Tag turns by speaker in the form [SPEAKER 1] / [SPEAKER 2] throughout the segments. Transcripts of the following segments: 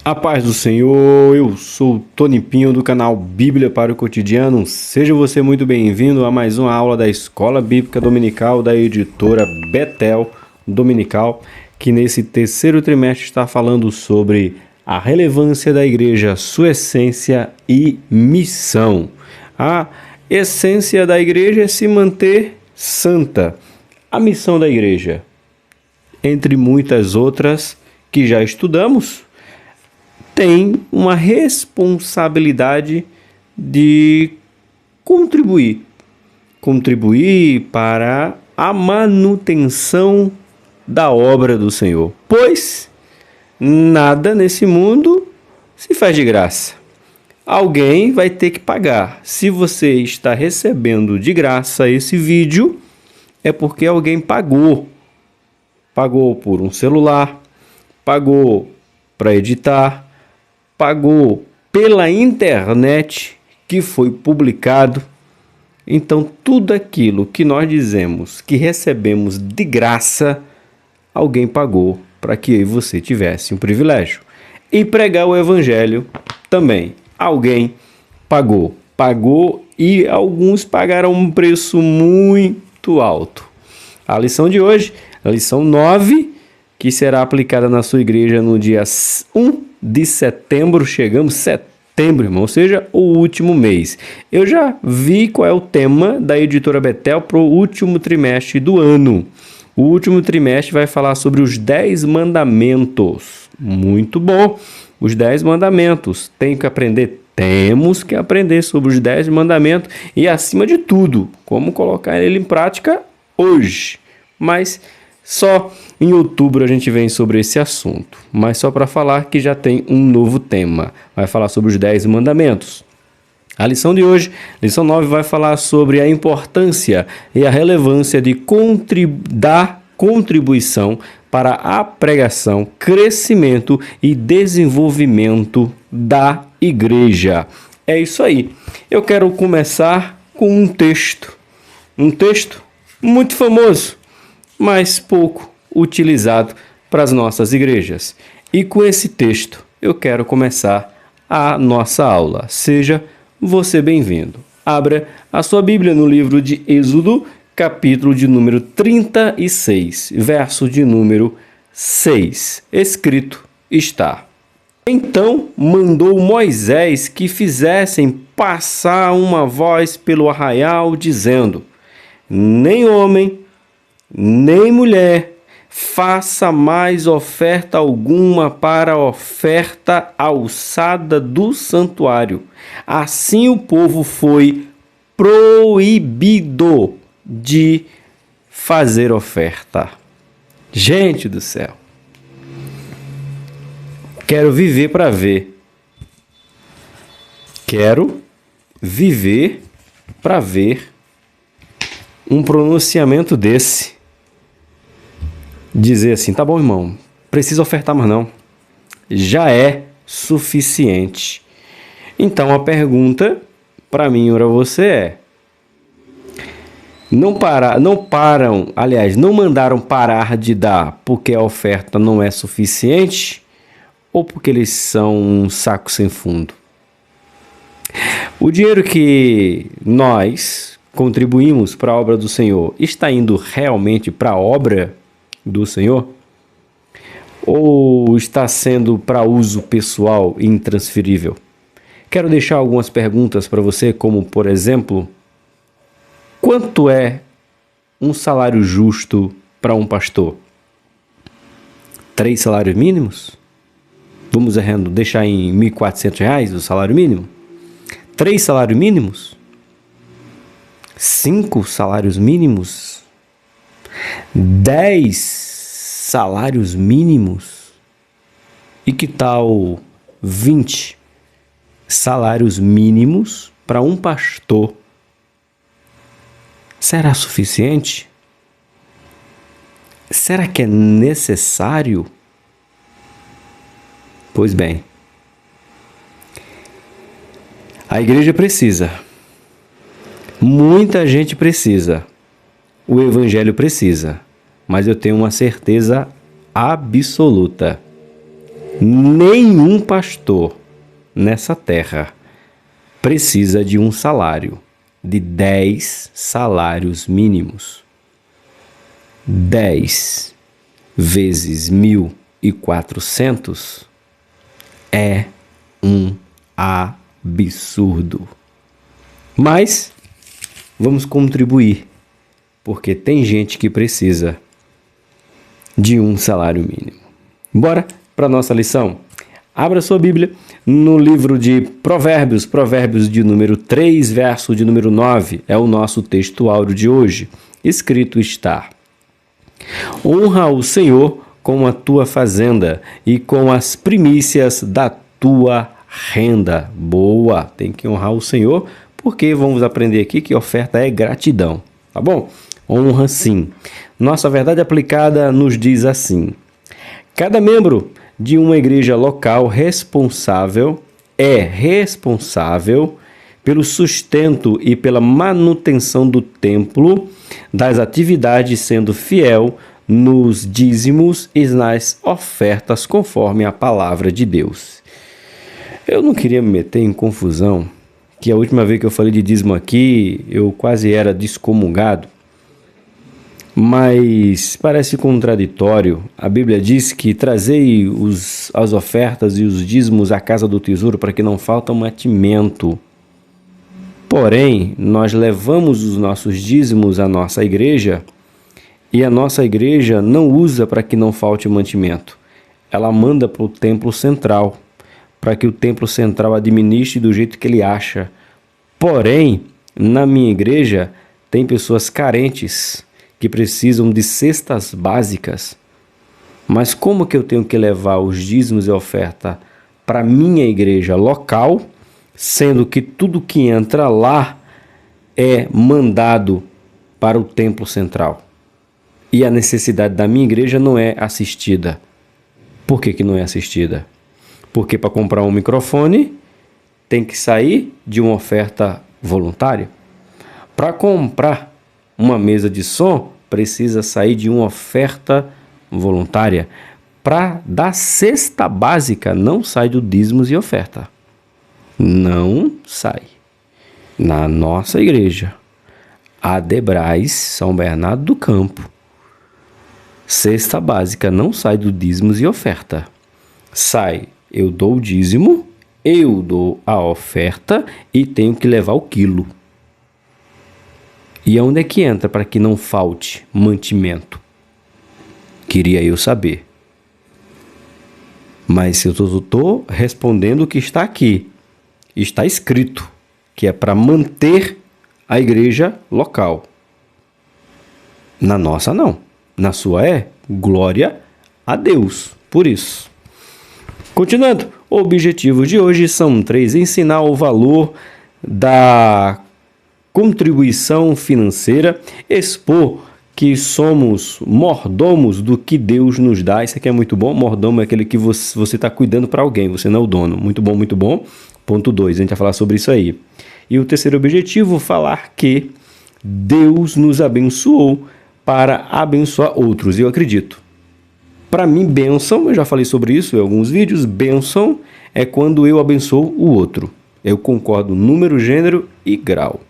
[SPEAKER 1] A paz do Senhor, eu sou o Tony Pinho do canal Bíblia para o Cotidiano. Seja você muito bem-vindo a mais uma aula da Escola Bíblica Dominical da editora Betel Dominical, que nesse terceiro trimestre está falando sobre a relevância da igreja, sua essência e missão. A essência da igreja é se manter santa. A missão da igreja, entre muitas outras que já estudamos, tem uma responsabilidade de contribuir para a manutenção da obra do Senhor, pois nada nesse mundo se faz de graça. Alguém vai ter que pagar. Se você está recebendo de graça esse vídeo, é porque alguém pagou. Pagou por um celular, pagou para editar, pagou pela internet que foi publicado. Então, tudo aquilo que nós dizemos que recebemos de graça, alguém pagou para que eu e você tivesse um privilégio. E pregar o evangelho também. Alguém pagou. Pagou e alguns pagaram um preço muito alto. A lição de hoje, a lição 9, que será aplicada na sua igreja no dia 1 de setembro. Chegamos setembro, irmão, ou seja, o último mês. Eu já vi qual é o tema da editora Betel para o último trimestre do ano. O último trimestre vai falar sobre os 10 mandamentos. Muito bom! Os 10 mandamentos. Tem que aprender? Temos que aprender sobre os 10 mandamentos e, acima de tudo, como colocar ele em prática hoje. Mas só em outubro a gente vem sobre esse assunto. Mas só para falar que já tem um novo tema. Vai falar sobre os 10 mandamentos. A lição de hoje, lição 9, vai falar sobre a importância e a relevância da contribuição para a pregação, crescimento e desenvolvimento da igreja. É isso aí. Eu quero começar com um texto muito famoso, mas pouco utilizado para as nossas igrejas. E com esse texto eu quero começar a nossa aula. Seja você bem-vindo. Abra a sua Bíblia no livro de Êxodo, capítulo de número 36, verso de número 6. Escrito está: Então mandou Moisés que fizessem passar uma voz pelo arraial, dizendo: Nem homem, nem mulher faça mais oferta alguma para a oferta alçada do santuário. Assim o povo foi proibido de fazer oferta. Gente do céu, quero viver para ver. Quero viver para ver um pronunciamento desse. Dizer assim: tá bom, irmão, precisa ofertar mais não, já é suficiente. Então a pergunta para mim e para você é: não mandaram parar de dar porque a oferta não é suficiente ou porque eles são um saco sem fundo? O dinheiro que nós contribuímos para a obra do Senhor está indo realmente para a obra do Senhor? Ou está sendo para uso pessoal e intransferível? Quero deixar algumas perguntas para você, como por exemplo: quanto é um salário justo para um pastor? 3 salários mínimos? Vamos deixar em R$ 1.400 o salário mínimo? 3 salários mínimos? 5 salários mínimos? 10 salários mínimos? E que tal 20 salários mínimos para um pastor? Será suficiente? Será que é necessário? Pois bem, a igreja precisa. Muita gente precisa. O evangelho precisa. Mas eu tenho uma certeza absoluta: Nenhum pastor nessa terra precisa de um salário de 10 salários mínimos. 10 vezes 1.400 é um absurdo. Mas vamos contribuir, porque tem gente que precisa de um salário mínimo. Bora para a nossa lição. Abra sua Bíblia no livro de Provérbios, Provérbios de número 3, verso de número 9, é o nosso texto áureo de hoje. Escrito está: honra o Senhor com a tua fazenda e com as primícias da tua renda. Boa, tem que honrar o Senhor, porque vamos aprender aqui que oferta é gratidão, tá bom? Honra sim. Nossa verdade aplicada nos diz assim: cada membro de uma igreja local é responsável pelo sustento e pela manutenção do templo, das atividades, sendo fiel nos dízimos e nas ofertas conforme a palavra de Deus. Eu não queria me meter em confusão, que a última vez que eu falei de dízimo aqui, eu quase era excomungado, mas parece contraditório. A Bíblia diz que trazei as ofertas e os dízimos à casa do tesouro para que não falte mantimento. Porém, nós levamos os nossos dízimos à nossa igreja e a nossa igreja não usa para que não falte mantimento. Ela manda para o templo central, para que o templo central administre do jeito que ele acha. Porém, na minha igreja tem pessoas carentes que precisam de cestas básicas. Mas como que eu tenho que levar os dízimos e oferta para a minha igreja local, sendo que tudo que entra lá é mandado para o templo central? E a necessidade da minha igreja não é assistida. Por que não é assistida? Porque para comprar um microfone tem que sair de uma oferta voluntária. Para comprar uma mesa de som precisa sair de uma oferta voluntária. Para dar cesta básica não sai do dízimos e oferta. Não sai. Na nossa igreja, Adebrais, São Bernardo do Campo, cesta básica não sai do dízimos e oferta. Sai, eu dou o dízimo, eu dou a oferta e tenho que levar o quilo. E onde é que entra para que não falte mantimento? Queria eu saber. Mas eu estou respondendo o que está aqui. Está escrito que é para manter a igreja local. Na nossa não. Na sua é glória a Deus por isso. Continuando, objetivos de hoje são 3. Ensinar o valor da contribuição financeira, expor que somos mordomos do que Deus nos dá. Isso aqui é muito bom. Mordomo é aquele que você está cuidando para alguém, você não é o dono. Muito bom, muito bom. Ponto 2, a gente vai falar sobre isso aí. E o terceiro objetivo, falar que Deus nos abençoou para abençoar outros. Eu acredito. Para mim, bênção, eu já falei sobre isso em alguns vídeos, bênção é quando eu abençoo o outro. Eu concordo número, gênero e grau.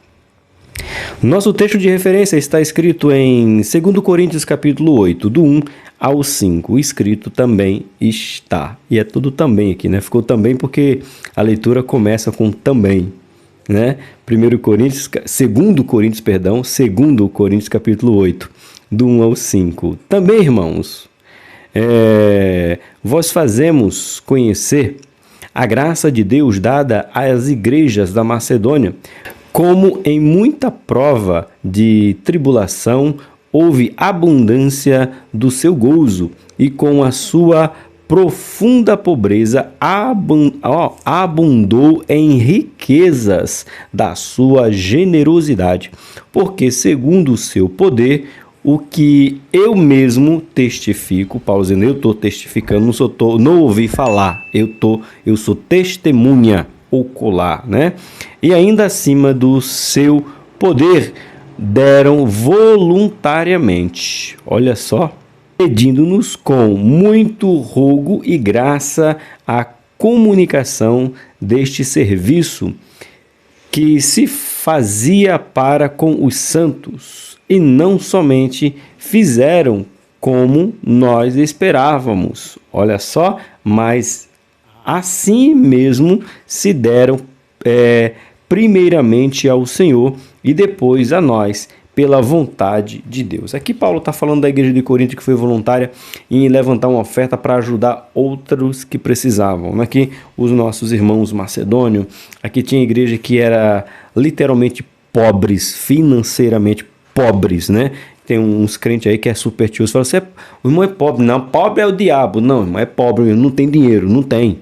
[SPEAKER 1] Nosso texto de referência está escrito em 2 Coríntios capítulo 8, do 1 ao 5. O escrito também está. E é tudo também aqui, né? Ficou também porque a leitura começa com também, né? 2 Coríntios capítulo 8, do 1 ao 5. Também, irmãos, vós fazemos conhecer a graça de Deus dada às igrejas da Macedônia, como em muita prova de tribulação houve abundância do seu gozo, e com a sua profunda pobreza abundou em riquezas da sua generosidade, porque segundo o seu poder, o que eu mesmo testifico, Paulo dizendo, eu estou testificando, não ouvi falar, eu sou testemunha ocular, né? E ainda acima do seu poder, deram voluntariamente. Olha só, pedindo-nos com muito rogo e graça a comunicação deste serviço que se fazia para com os santos, e não somente fizeram como nós esperávamos. Olha só, mas assim mesmo se deram primeiramente ao Senhor e depois a nós, pela vontade de Deus. Aqui Paulo está falando da igreja de Corinto que foi voluntária em levantar uma oferta para ajudar outros que precisavam. Aqui os nossos irmãos macedônios, aqui tinha igreja que era literalmente pobres, financeiramente pobres, né? Tem uns crentes aí que é supersticioso, fala assim, o irmão é pobre. Não, pobre é o diabo. Não, irmão, é pobre, não tem dinheiro, não tem.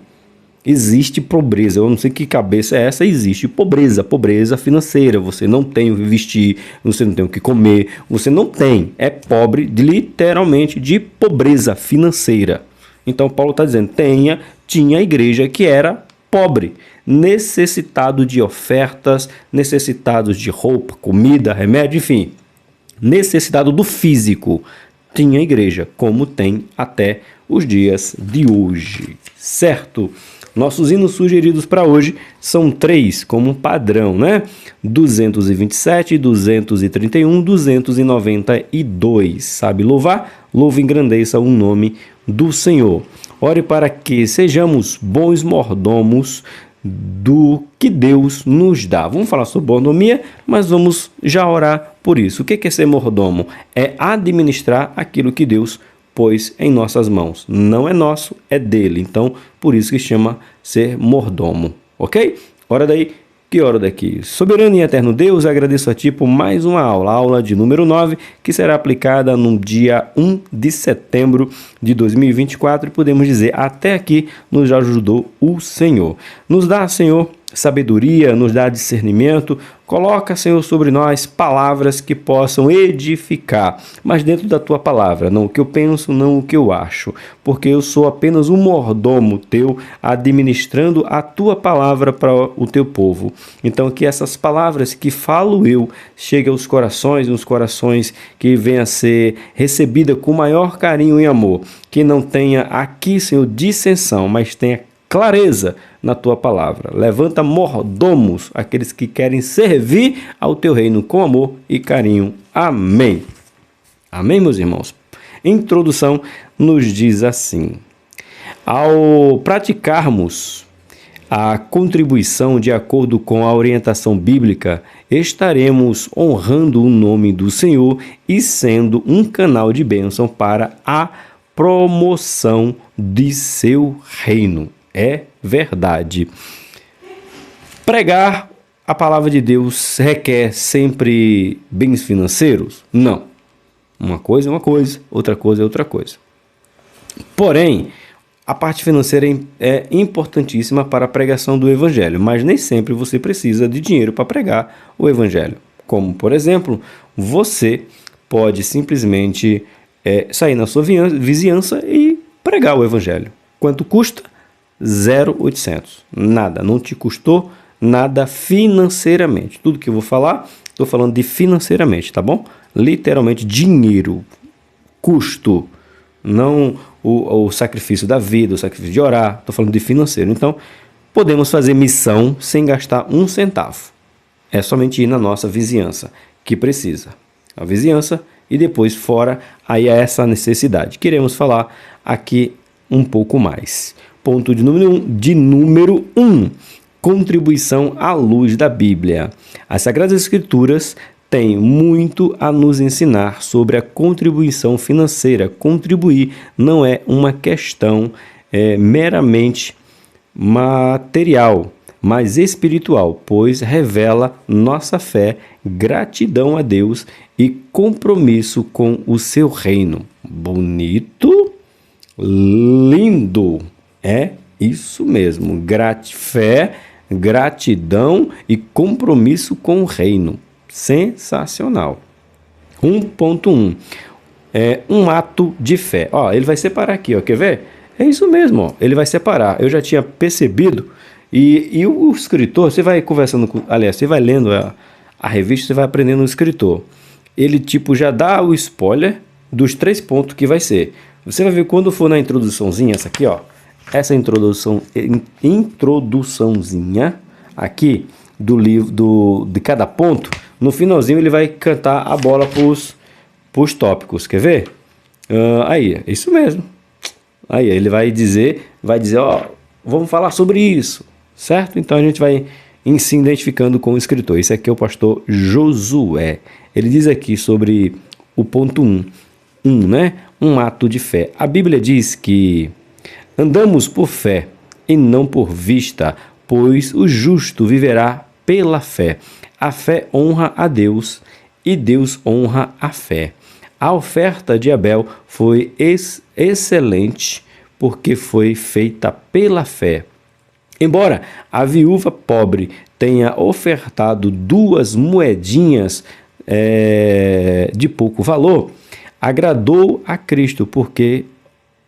[SPEAKER 1] Existe pobreza, eu não sei que cabeça é essa, existe pobreza financeira, você não tem o que vestir, você não tem o que comer, você não tem, é pobre literalmente de pobreza financeira. Então Paulo está dizendo, tinha a igreja que era pobre, necessitado de ofertas, necessitados de roupa, comida, remédio, enfim, necessitado do físico. Tinha a igreja, como tem até os dias de hoje, certo? Nossos hinos sugeridos para hoje são 3, como padrão, né? 227, 231, 292. Sabe louvar? Louve e engrandeça o nome do Senhor. Ore para que sejamos bons mordomos do que Deus nos dá. Vamos falar sobre mordomia, mas vamos já orar por isso. O que é ser mordomo? É administrar aquilo que Deus pôs em nossas mãos. Não é nosso, é dele. Então, por isso que chama ser mordomo. Ok? Ora daí, que hora daqui. Soberano e eterno Deus, agradeço a Ti por mais uma aula de número 9, que será aplicada no dia 1 de setembro de 2024. E podemos dizer, até aqui nos ajudou o Senhor. Nos dá, Senhor, sabedoria, nos dá discernimento. Coloca, Senhor, sobre nós palavras que possam edificar, mas dentro da Tua palavra, não o que eu penso, não o que eu acho, porque eu sou apenas um mordomo Teu, administrando a Tua palavra para o Teu povo. Então, que essas palavras que falo eu cheguem aos corações, nos corações que venha a ser recebida com maior carinho e amor, que não tenha aqui, Senhor, dissensão, mas tenha clareza na Tua palavra. Levanta mordomos, aqueles que querem servir ao Teu reino com amor e carinho. Amém. Amém, meus irmãos? Introdução nos diz assim: ao praticarmos a contribuição de acordo com a orientação bíblica, estaremos honrando o nome do Senhor e sendo um canal de bênção para a promoção de seu reino. É verdade. Pregar a palavra de Deus requer sempre bens financeiros? Não. Uma coisa é uma coisa, outra coisa é outra coisa. Porém, a parte financeira é importantíssima para a pregação do Evangelho, mas nem sempre você precisa de dinheiro para pregar o Evangelho. Como, por exemplo, você pode simplesmente sair na sua vizinhança e pregar o Evangelho. Quanto custa? 0,800. Nada, não te custou nada financeiramente. Tudo que eu vou falar, estou falando de financeiramente, tá bom? Literalmente dinheiro, custo, não o sacrifício da vida, o sacrifício de orar, estou falando de financeiro. Então, podemos fazer missão sem gastar um centavo. É somente ir na nossa vizinhança que precisa. A vizinhança e depois fora, aí é essa necessidade. Queremos falar aqui um pouco mais. Ponto de número 1. Contribuição à luz da Bíblia. As Sagradas Escrituras têm muito a nos ensinar sobre a contribuição financeira. Contribuir não é uma questão meramente material, mas espiritual, pois revela nossa fé, gratidão a Deus e compromisso com o seu reino. Bonito, lindo. É isso mesmo, fé, gratidão e compromisso com o reino. Sensacional. 1.1 um ato de fé. Ó, ele vai separar aqui, ó, quer ver? É isso mesmo, ó, ele vai separar. Eu já tinha percebido e o escritor, você vai conversando com, aliás, você vai lendo a revista, você vai aprendendo o escritor. Ele tipo já dá o spoiler dos 3 pontos que vai ser. Você vai ver quando for na introduçãozinha, essa aqui, ó. Essa introduçãozinha aqui do livro, de cada ponto, no finalzinho ele vai cantar a bola pros tópicos. Quer ver? Aí, é isso mesmo. Aí ele vai dizer, ó, vamos falar sobre isso, certo? Então a gente vai se identificando com o escritor. Esse aqui é o pastor Josué. Ele diz aqui sobre o ponto 1, né? Um ato de fé. A Bíblia diz que andamos por fé e não por vista, pois o justo viverá pela fé. A fé honra a Deus e Deus honra a fé. A oferta de Abel foi excelente porque foi feita pela fé. Embora a viúva pobre tenha ofertado 2 moedinhas de pouco valor, agradou a Cristo porque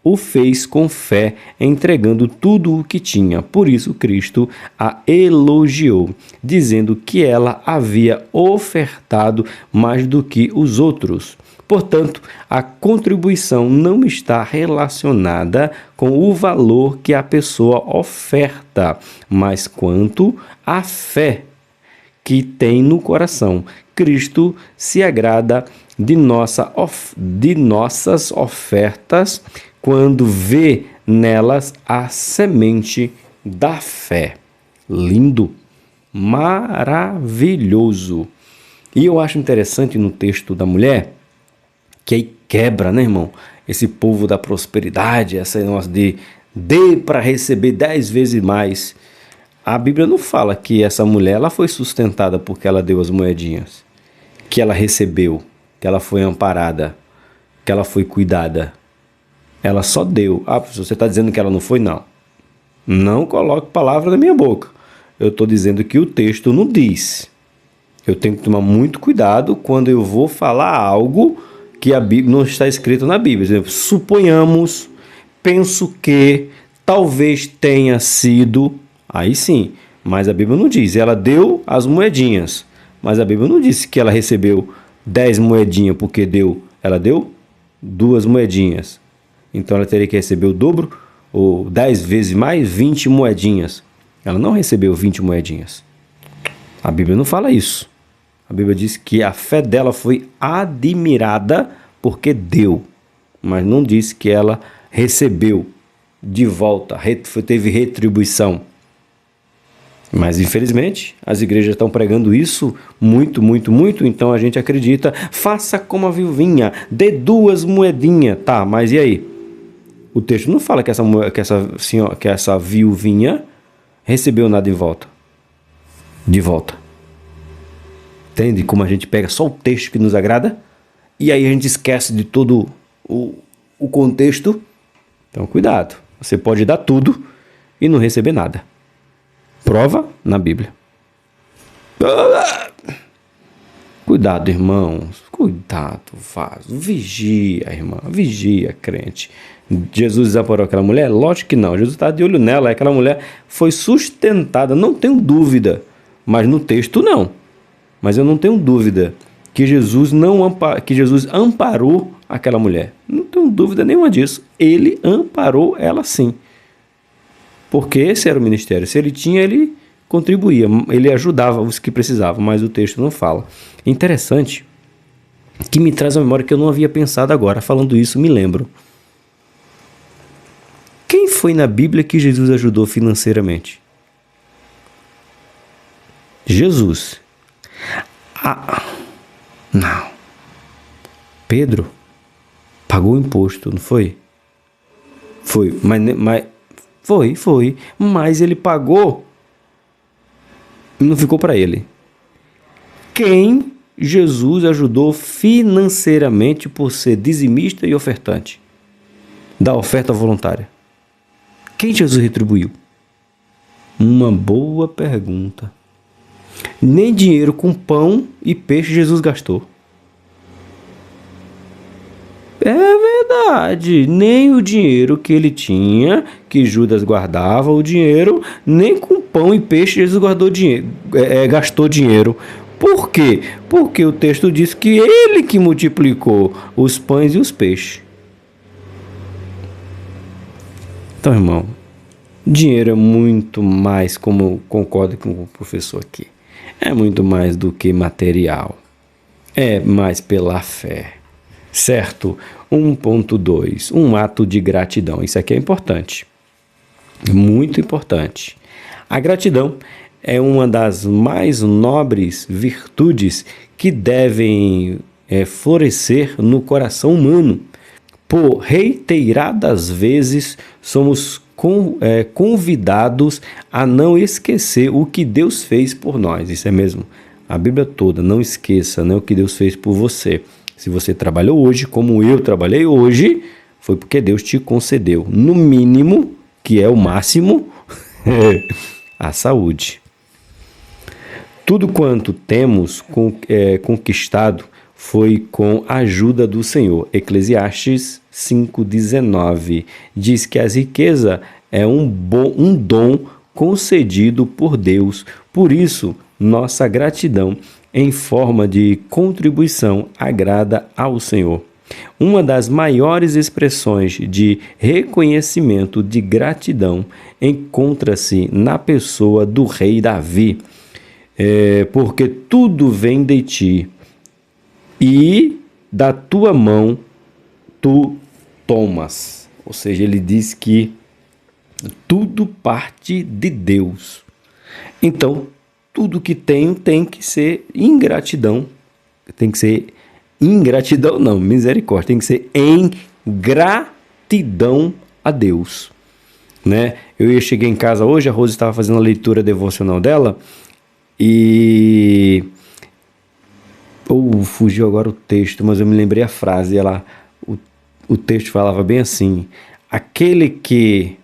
[SPEAKER 1] o fez com fé, entregando tudo o que tinha. Por isso Cristo a elogiou, dizendo que ela havia ofertado mais do que os outros. Portanto, a contribuição não está relacionada com o valor que a pessoa oferta, mas quanto à fé que tem no coração. Cristo se agrada de nossas ofertas quando vê nelas a semente da fé. Lindo, maravilhoso. E eu acho interessante no texto da mulher, que aí quebra, né, irmão? Esse povo da prosperidade, essa nossa de dê para receber 10 vezes mais. A Bíblia não fala que essa mulher ela foi sustentada porque ela deu as moedinhas, que ela recebeu, que ela foi amparada, que ela foi cuidada. Ela só deu. Se você está dizendo que ela não foi, não. Não coloque palavra na minha boca. Eu estou dizendo que o texto não diz. Eu tenho que tomar muito cuidado quando eu vou falar algo que a Bíblia não está escrito na Bíblia. Por exemplo, suponhamos, penso que, talvez tenha sido. Aí sim, mas a Bíblia não diz. Ela deu as moedinhas, mas a Bíblia não disse que ela recebeu 10 moedinhas porque deu. Ela deu 2 moedinhas. Então ela teria que receber o dobro, ou 10 vezes mais, 20 moedinhas. Ela não recebeu 20 moedinhas. A Bíblia não fala isso. A Bíblia diz que a fé dela foi admirada porque deu, mas não diz que ela recebeu de volta, teve retribuição. Mas infelizmente as igrejas estão pregando isso muito, então a gente acredita, faça como a viuvinha, dê 2 moedinhas, tá, mas e aí? O texto não fala que essa viuvinha recebeu nada de volta. Entende como a gente pega só o texto que nos agrada e aí a gente esquece de todo o contexto? Então cuidado, você pode dar tudo e não receber nada. Prova na Bíblia. Cuidado, irmãos. Cuidado, vigia, irmã. Vigia, crente. Jesus desamparou aquela mulher? Lógico que não. Jesus está de olho nela. Aquela mulher foi sustentada, não tenho dúvida. Mas no texto não. Mas eu não tenho dúvida que Jesus amparou aquela mulher. Não tenho dúvida nenhuma disso. Ele amparou ela sim. Porque esse era o ministério. Se ele tinha, ele contribuía, ele ajudava os que precisavam, mas o texto não fala. Interessante, que me traz a memória que eu não havia pensado agora. Falando isso, me lembro. Quem foi na Bíblia que Jesus ajudou financeiramente? Jesus. Não. Pedro pagou o imposto, não foi? Foi, mas foi, mas ele pagou e não ficou para ele. Quem Jesus ajudou financeiramente por ser dizimista e ofertante da oferta voluntária? Quem Jesus retribuiu? Uma boa pergunta. Nem dinheiro com pão e peixe Jesus gastou. É verdade, nem o dinheiro que ele tinha, que Judas guardava o dinheiro, nem com pão e peixe Jesus gastou dinheiro. Por quê? Porque o texto diz que ele que multiplicou os pães e os peixes. Então, irmão, dinheiro é muito mais, como eu concordo com o professor aqui, é muito mais do que material. É mais pela fé. Certo? 1.2. Um ato de gratidão. Isso aqui é importante. Muito importante. A gratidão é uma das mais nobres virtudes que devem florescer no coração humano. Por reiteradas vezes somos convidados a não esquecer o que Deus fez por nós. Isso é mesmo. A Bíblia toda, não esqueça, né, o que Deus fez por você. Se você trabalhou hoje, como eu trabalhei hoje, foi porque Deus te concedeu, no mínimo, que é o máximo, a saúde. Tudo quanto temos conquistado foi com a ajuda do Senhor. Eclesiastes 5,19 diz que as riquezas é um dom concedido por Deus. Por isso, nossa gratidão em forma de contribuição agrada ao Senhor. Uma das maiores expressões de reconhecimento de gratidão encontra-se na pessoa do rei Davi, porque tudo vem de ti e da tua mão tu tomas. Ou seja, ele diz que tudo parte de Deus. Então, tudo que tenho tem que ser ingratidão. Tem que ser ingratidão, não, misericórdia. Tem que ser em gratidão a Deus. Né? Eu cheguei em casa hoje, a Rose estava fazendo a leitura devocional dela e... fugiu agora o texto, mas eu me lembrei a frase. O texto falava bem assim: aquele que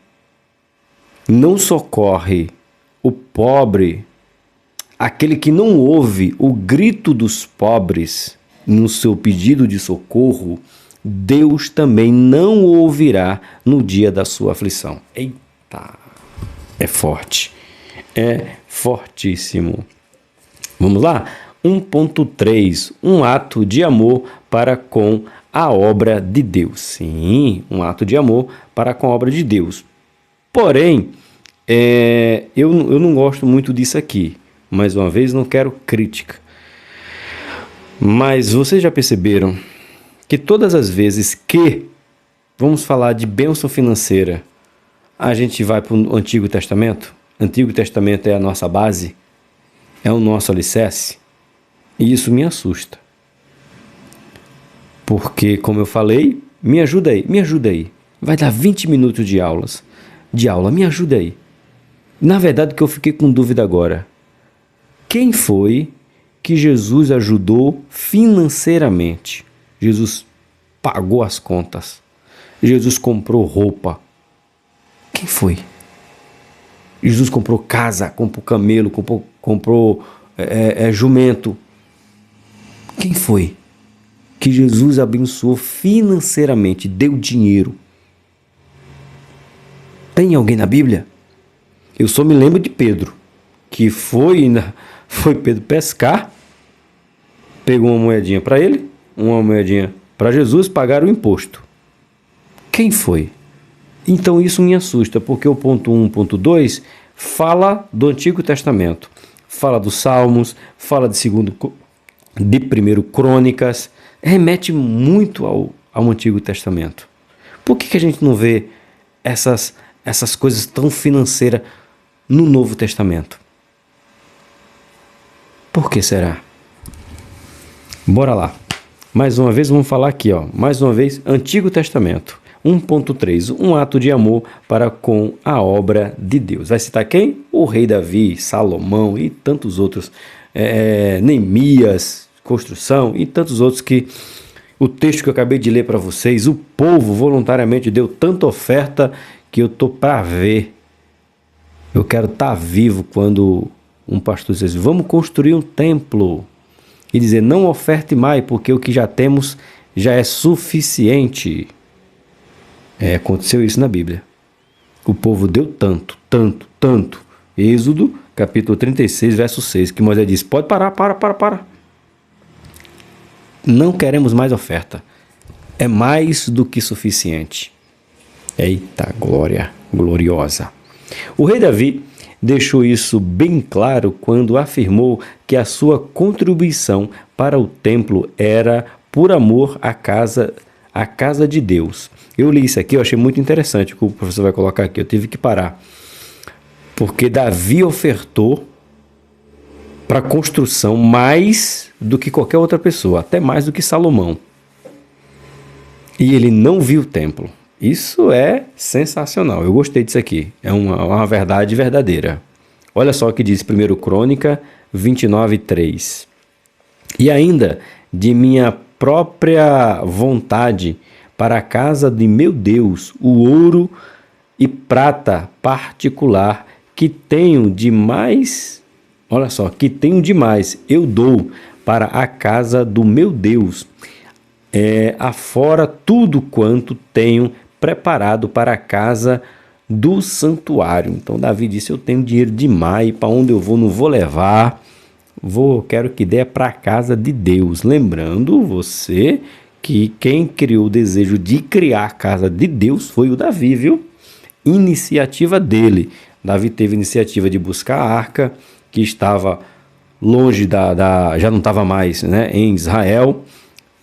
[SPEAKER 1] não socorre o pobre, aquele que não ouve o grito dos pobres no seu pedido de socorro, Deus também não o ouvirá no dia da sua aflição. Eita, é forte, é fortíssimo. Vamos lá? 1.3, um ato de amor para com a obra de Deus. Sim, um ato de amor para com a obra de Deus. Porém, eu não gosto muito disso aqui. Mais uma vez, não quero crítica. Mas vocês já perceberam que todas as vezes que vamos falar de bênção financeira, a gente vai para o Antigo Testamento? Antigo Testamento é a nossa base, é o nosso alicerce. E isso me assusta. Porque, como eu falei, me ajuda aí. Vai dar 20 minutos de aula, me ajuda aí. Na verdade, que eu fiquei com dúvida agora. Quem foi que Jesus ajudou financeiramente? Jesus pagou as contas. Jesus comprou roupa. Quem foi? Jesus comprou casa, comprou camelo, comprou jumento. Quem foi que Jesus abençoou financeiramente, deu dinheiro? Tem alguém na Bíblia? Eu só me lembro de Pedro, que foi Pedro pescar, pegou uma moedinha para ele, uma moedinha para Jesus, pagaram o imposto. Quem foi? Então isso me assusta, porque o ponto 1, ponto 2 fala do Antigo Testamento, fala dos Salmos, fala de 1 Crônicas, remete muito ao Antigo Testamento. Por que a gente não vê essas coisas tão financeiras no Novo Testamento? Por que será? Bora lá. Mais uma vez vamos falar aqui, mais uma vez, Antigo Testamento. 1.3, um ato de amor para com a obra de Deus. Vai citar quem? O rei Davi, Salomão e tantos outros, Neemias, construção e tantos outros que o texto que eu acabei de ler para vocês, o povo voluntariamente deu tanta oferta que eu estou para ver. Eu quero estar vivo quando um pastor diz: vamos construir um templo. E dizer: não oferte mais, porque o que já temos já é suficiente. Aconteceu isso na Bíblia. O povo deu tanto. Êxodo, capítulo 36, verso 6, que Moisés diz: pode parar, para. Não queremos mais oferta. É mais do que suficiente. Eita glória gloriosa. O rei Davi deixou isso bem claro quando afirmou que a sua contribuição para o templo era por amor à casa de Deus. Eu li isso aqui, eu achei muito interessante o que o professor vai colocar aqui, eu tive que parar. Porque Davi ofertou para a construção mais do que qualquer outra pessoa, até mais do que Salomão. E ele não viu o templo. Isso é sensacional, eu gostei disso aqui, é uma verdade verdadeira. Olha só o que diz 1 Crônica 29:3. E ainda, de minha própria vontade, para a casa de meu Deus, o ouro e prata particular que tenho demais, olha só, que tenho demais, eu dou para a casa do meu Deus, afora tudo quanto tenho preparado para a casa do santuário. Então Davi disse: eu tenho dinheiro demais, para onde eu vou não vou levar, quero que dê para a casa de Deus. Lembrando você que quem criou o desejo de criar a casa de Deus foi o Davi, viu? Iniciativa dele. Davi teve a iniciativa de buscar a arca, que estava longe já não estava mais, né, em Israel.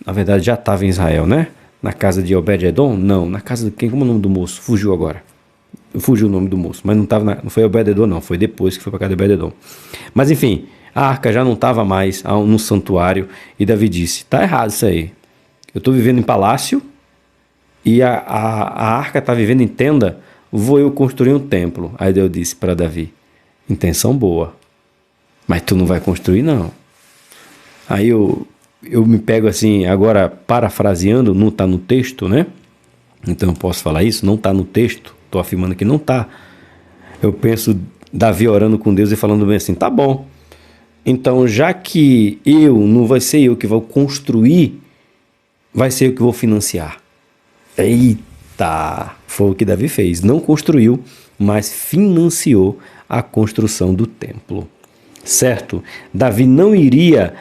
[SPEAKER 1] Na verdade já estava em Israel, né? Na casa de Obed-Edom? Não, na casa de quem? Como é o nome do moço? Fugiu agora. Fugiu o nome do moço, mas não foi Obed-Edom, não. Foi depois que foi para a casa de Obed-Edom. Mas enfim, a arca já não estava mais no santuário e Davi disse: tá errado isso aí. Eu estou vivendo em palácio e a arca está vivendo em tenda. Vou eu construir um templo. Aí Deus disse para Davi: intenção boa, mas tu não vai construir não. Aí eu me pego assim, agora parafraseando, não está no texto, né? Então eu posso falar isso, não está no texto, estou afirmando que não está. Eu penso Davi orando com Deus e falando bem assim: tá bom, então já que não vai ser eu que vou construir, vai ser eu que vou financiar. Eita, foi o que Davi fez, não construiu, mas financiou a construção do templo, certo? Davi não iria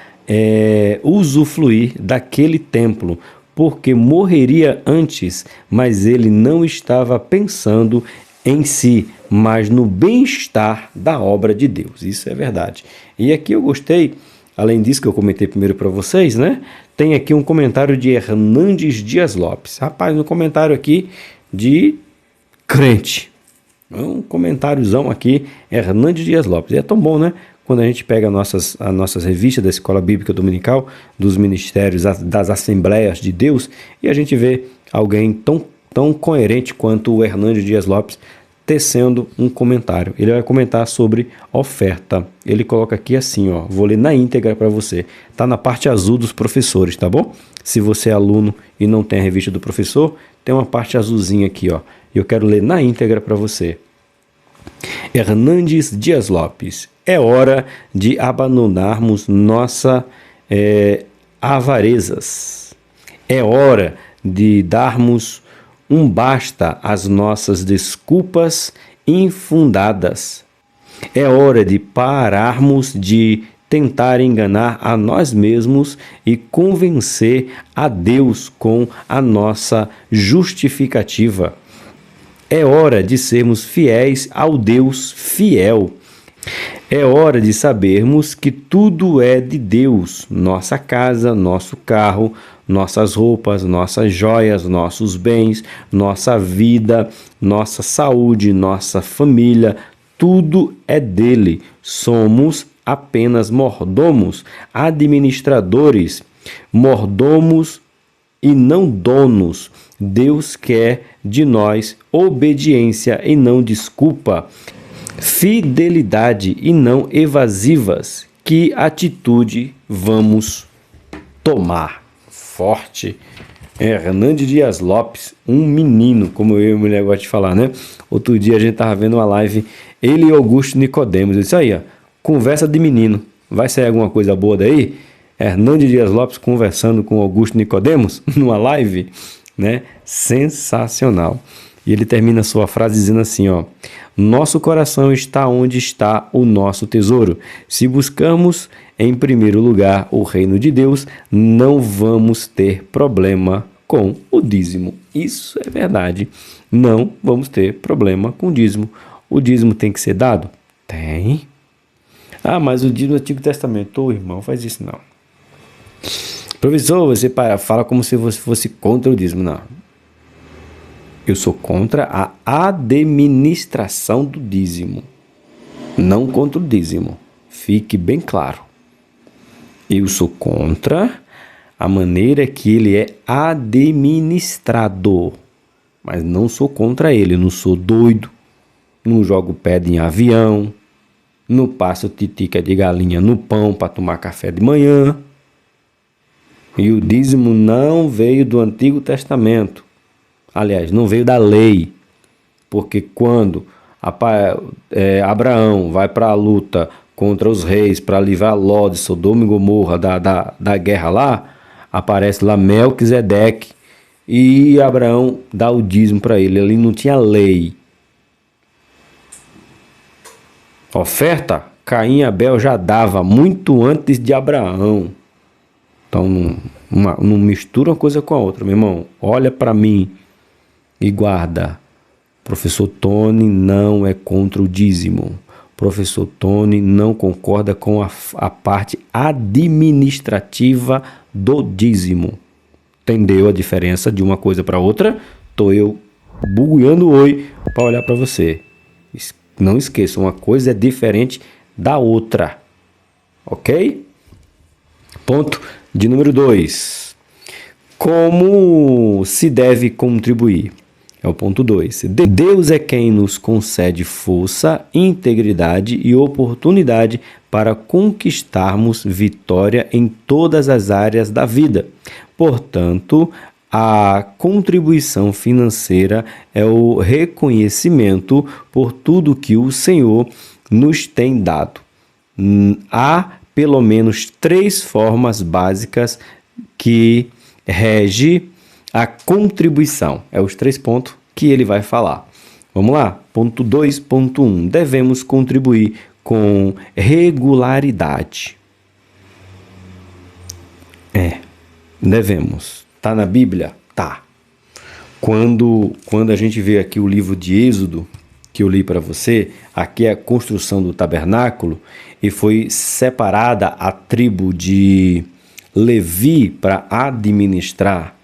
[SPEAKER 1] usufruir daquele templo, porque morreria antes, mas ele não estava pensando em si, mas no bem-estar da obra de Deus. Isso é verdade. E aqui eu gostei, além disso que eu comentei primeiro para vocês, né? Tem aqui um comentário de Hernandes Dias Lopes. Rapaz, um comentário aqui de crente. Um comentáriozão aqui, Hernandes Dias Lopes. E é tão bom, né? Quando a gente pega as nossas revistas da Escola Bíblica Dominical, dos ministérios, das Assembleias de Deus, e a gente vê alguém tão coerente quanto o Hernandes Dias Lopes tecendo um comentário. Ele vai comentar sobre oferta. Ele coloca aqui assim, ó, vou ler na íntegra para você. Tá na parte azul dos professores, tá bom? Se você é aluno e não tem a revista do professor, tem uma parte azulzinha aqui, ó. E eu quero ler na íntegra para você. Hernandes Dias Lopes: é hora de abandonarmos nossas avarezas. É hora de darmos um basta às nossas desculpas infundadas. É hora de pararmos de tentar enganar a nós mesmos e convencer a Deus com a nossa justificativa. É hora de sermos fiéis ao Deus fiel. É hora de sabermos que tudo é de Deus: nossa casa, nosso carro, nossas roupas, nossas joias, nossos bens, nossa vida, nossa saúde, nossa família, tudo é dele. Somos apenas mordomos, administradores, mordomos e não donos. Deus quer de nós obediência e não desculpa, fidelidade e não evasivas. Que atitude vamos tomar? Forte. Hernandes Dias Lopes, um menino, como eu e a mulher gosta de falar, né? Outro dia a gente tava vendo uma live, ele e Augusto Nicodemos. Isso aí, ó, conversa de menino. Vai sair alguma coisa boa daí? Hernandes Dias Lopes conversando com Augusto Nicodemos numa live, né? Sensacional. E ele termina a sua frase dizendo assim, ó: nosso coração está onde está o nosso tesouro. Se buscamos em primeiro lugar o reino de Deus, não vamos ter problema com o dízimo. Isso é verdade. Não vamos ter problema com o dízimo. O dízimo tem que ser dado? Tem. Ah, mas o dízimo do Antigo Testamento, ô irmão, faz isso não. Professor, você fala como se você fosse contra o dízimo. Não. Eu sou contra a administração do dízimo. Não contra o dízimo. Fique bem claro. Eu sou contra a maneira que ele é administrado. Mas não sou contra ele. Eu não sou doido. Não jogo pedra em avião. Não passo titica de galinha no pão para tomar café de manhã. E o dízimo não veio do Antigo Testamento. Aliás, não veio da lei. Porque quando Abraão vai para a luta contra os reis para livrar Ló de Sodoma e Gomorra da guerra lá, aparece lá Melquisedeque e Abraão dá o dízimo para ele. Ali não tinha lei. Oferta, Caim e Abel já dava muito antes de Abraão. Então não mistura uma coisa com a outra, meu irmão. Olha para mim e guarda. Professor Tony não é contra o dízimo. Professor Tony não concorda com a parte administrativa do dízimo. Entendeu a diferença de uma coisa para outra? Tô eu bugueando o oi para olhar para você. Não esqueça, uma coisa é diferente da outra. Ok? Ponto de número 2. Como se deve contribuir? É o ponto 2. Deus é quem nos concede força, integridade e oportunidade para conquistarmos vitória em todas as áreas da vida. Portanto, a contribuição financeira é o reconhecimento por tudo que o Senhor nos tem dado. Há pelo menos 3 formas básicas que rege a contribuição. É os 3 pontos que ele vai falar. Vamos lá? Ponto 2.1. Devemos contribuir com regularidade. Devemos. Tá na Bíblia? Tá. Quando a gente vê aqui o livro de Êxodo, que eu li para você, aqui é a construção do tabernáculo, e foi separada a tribo de Levi para administrar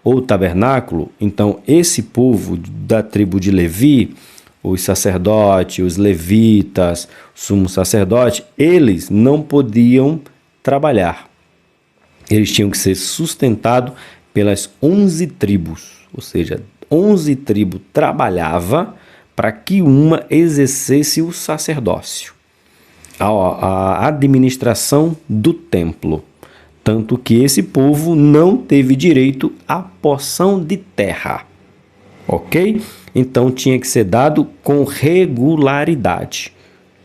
[SPEAKER 1] o tabernáculo. Então, esse povo da tribo de Levi, os sacerdotes, os levitas, o sumo sacerdote, eles não podiam trabalhar. Eles tinham que ser sustentados pelas 11 tribos, ou seja, 11 tribos trabalhavam para que uma exercesse o sacerdócio, a administração do templo. Tanto que esse povo não teve direito à porção de terra, ok? Então tinha que ser dado com regularidade.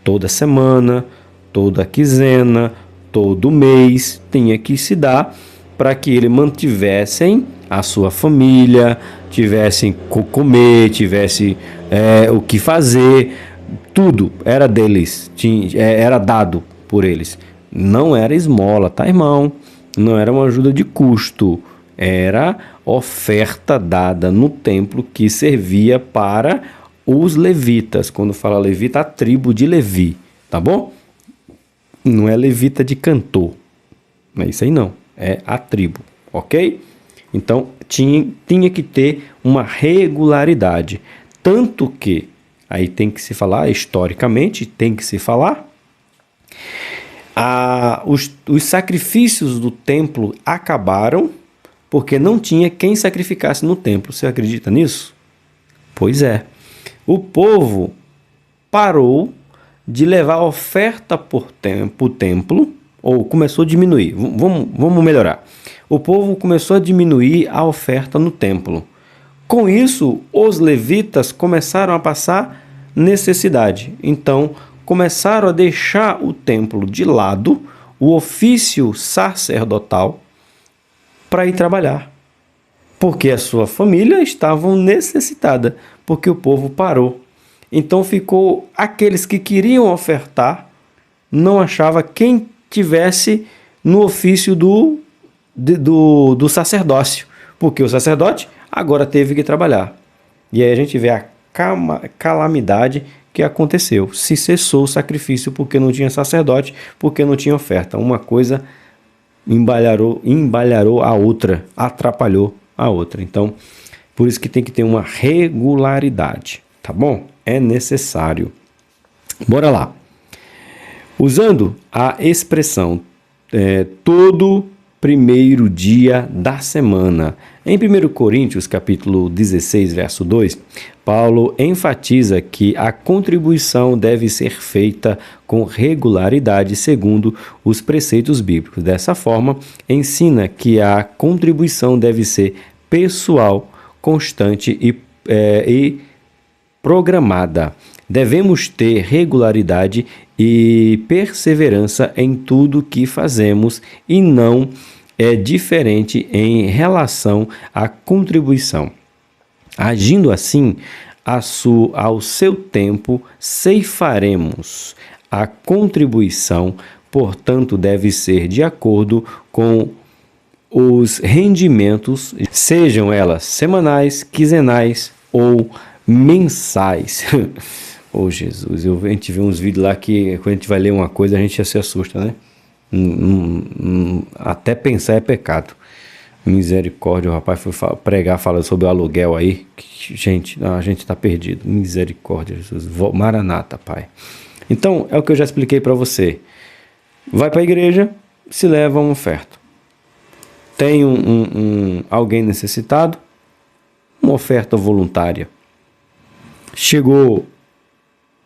[SPEAKER 1] Toda semana, toda quinzena, todo mês tinha que se dar para que eles mantivessem a sua família, tivessem o comer, tivessem o que fazer, tudo era deles, era dado por eles. Não era esmola, tá, irmão? Não era uma ajuda de custo, era oferta dada no templo que servia para os levitas. Quando fala levita, a tribo de Levi, tá bom? Não é levita de cantor, não é isso aí não, é a tribo, ok? Então tinha que ter uma regularidade, tanto que, aí tem que se falar, historicamente tem que se falar, os sacrifícios do templo acabaram porque não tinha quem sacrificasse no templo. Você acredita nisso? Pois é. O povo parou de levar oferta por o templo, ou começou a diminuir. Vamos melhorar. O povo começou a diminuir a oferta no templo. Com isso, os levitas começaram a passar necessidade. Então, começaram a deixar o templo de lado, o ofício sacerdotal, para ir trabalhar. porque a sua família estava necessitada, porque o povo parou. Então ficou aqueles que queriam ofertar, não achava quem tivesse no ofício do sacerdócio, porque o sacerdote agora teve que trabalhar. E aí a gente vê a calamidade que aconteceu. Se cessou o sacrifício porque não tinha sacerdote, porque não tinha oferta. Uma coisa embalharou a outra, atrapalhou a outra. Então, por isso que tem que ter uma regularidade, tá bom? É necessário. Bora lá. Usando a expressão todo primeiro dia da semana. Em 1 Coríntios, capítulo 16, verso 2, Paulo enfatiza que a contribuição deve ser feita com regularidade segundo os preceitos bíblicos. Dessa forma, ensina que a contribuição deve ser pessoal, constante e programada. Devemos ter regularidade e perseverança em tudo que fazemos e não é diferente em relação à contribuição. Agindo assim, ao seu tempo ceifaremos. A contribuição, portanto, deve ser de acordo com os rendimentos, sejam elas semanais, quinzenais ou mensais. Oh, Jesus, a gente vê uns vídeos lá que quando a gente vai ler uma coisa, a gente já se assusta, né? Até pensar é pecado. Misericórdia, o rapaz foi pregar falando sobre o aluguel aí. Gente, a gente está perdido. Misericórdia, Jesus. Maranata, Pai. Então, é o que eu já expliquei para você. Vai para a igreja, se leva uma oferta. Tem alguém necessitado, uma oferta voluntária. Chegou,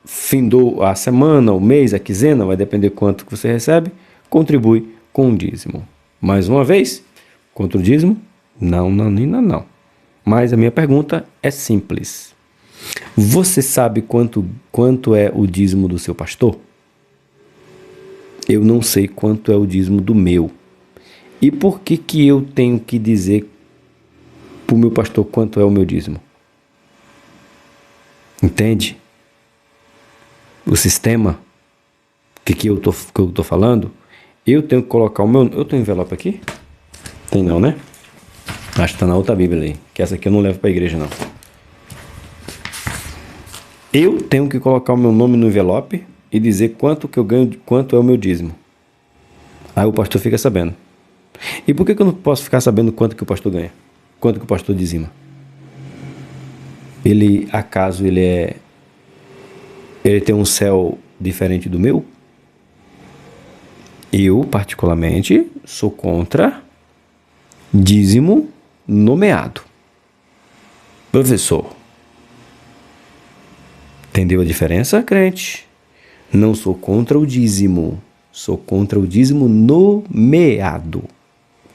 [SPEAKER 1] findou a semana, o mês, a quinzena, vai depender quanto que você recebe, contribui com o dízimo. Mais uma vez, contra o dízimo? Não. Mas a minha pergunta é simples. Você sabe quanto é o dízimo do seu pastor? Eu não sei quanto é o dízimo do meu. E por que eu tenho que dizer para o meu pastor quanto é o meu dízimo? Entende? O sistema que eu tô falando, eu tenho que colocar o meu... Eu tenho envelope aqui? Tem não, né? Acho que tá na outra Bíblia aí, que essa aqui eu não levo para a igreja não. Eu tenho que colocar o meu nome no envelope e dizer quanto que eu ganho, quanto é o meu dízimo. Aí o pastor fica sabendo. E por que eu não posso ficar sabendo quanto que o pastor ganha? Quanto que o pastor dizima? Ele tem um céu diferente do meu? Eu, particularmente, sou contra dízimo nomeado. Professor, entendeu a diferença, crente? Não sou contra o dízimo, sou contra o dízimo nomeado.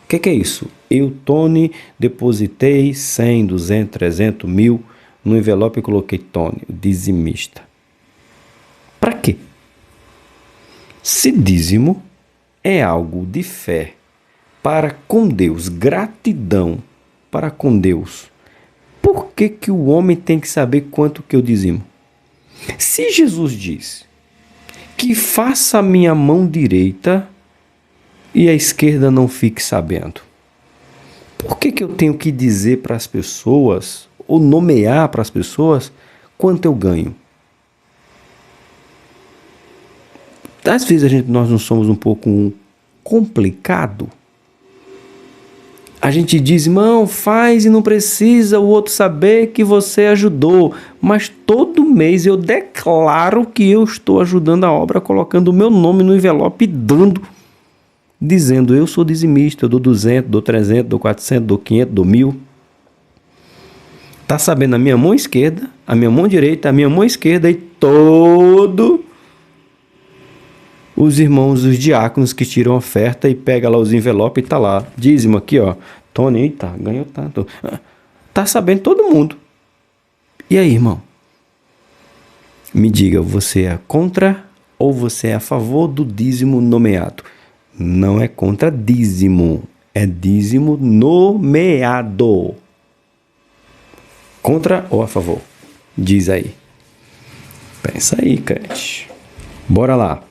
[SPEAKER 1] O que é isso? Eu, Tony, depositei 100, 200, 300, 1000 no envelope e coloquei Tony, o dizimista. Para quê? Se dízimo é algo de fé para com Deus, gratidão para com Deus, por que o homem tem que saber quanto que eu dizimo? Se Jesus diz que faça a minha mão direita e a esquerda não fique sabendo, por que eu tenho que dizer para as pessoas, ou nomear para as pessoas, quanto eu ganho? Às vezes nós não somos um pouco complicado. A gente diz, irmão, faz e não precisa o outro saber que você ajudou. Mas todo mês eu declaro que eu estou ajudando a obra, colocando o meu nome no envelope e dizendo, eu sou dizimista, eu dou 200, dou 300, dou 400, dou 500, dou 1000. Está sabendo a minha mão esquerda, a minha mão direita, a minha mão esquerda e todo... os irmãos, os diáconos que tiram oferta e pegam lá os envelopes e tá lá, dízimo aqui, ó, Tony, eita, ganhou tanto. Tá sabendo todo mundo. E aí, irmão? Me diga, você é contra ou você é a favor do dízimo nomeado? Não é contra dízimo, é dízimo nomeado. Contra ou a favor? Diz aí. Pensa aí, crente. Bora lá.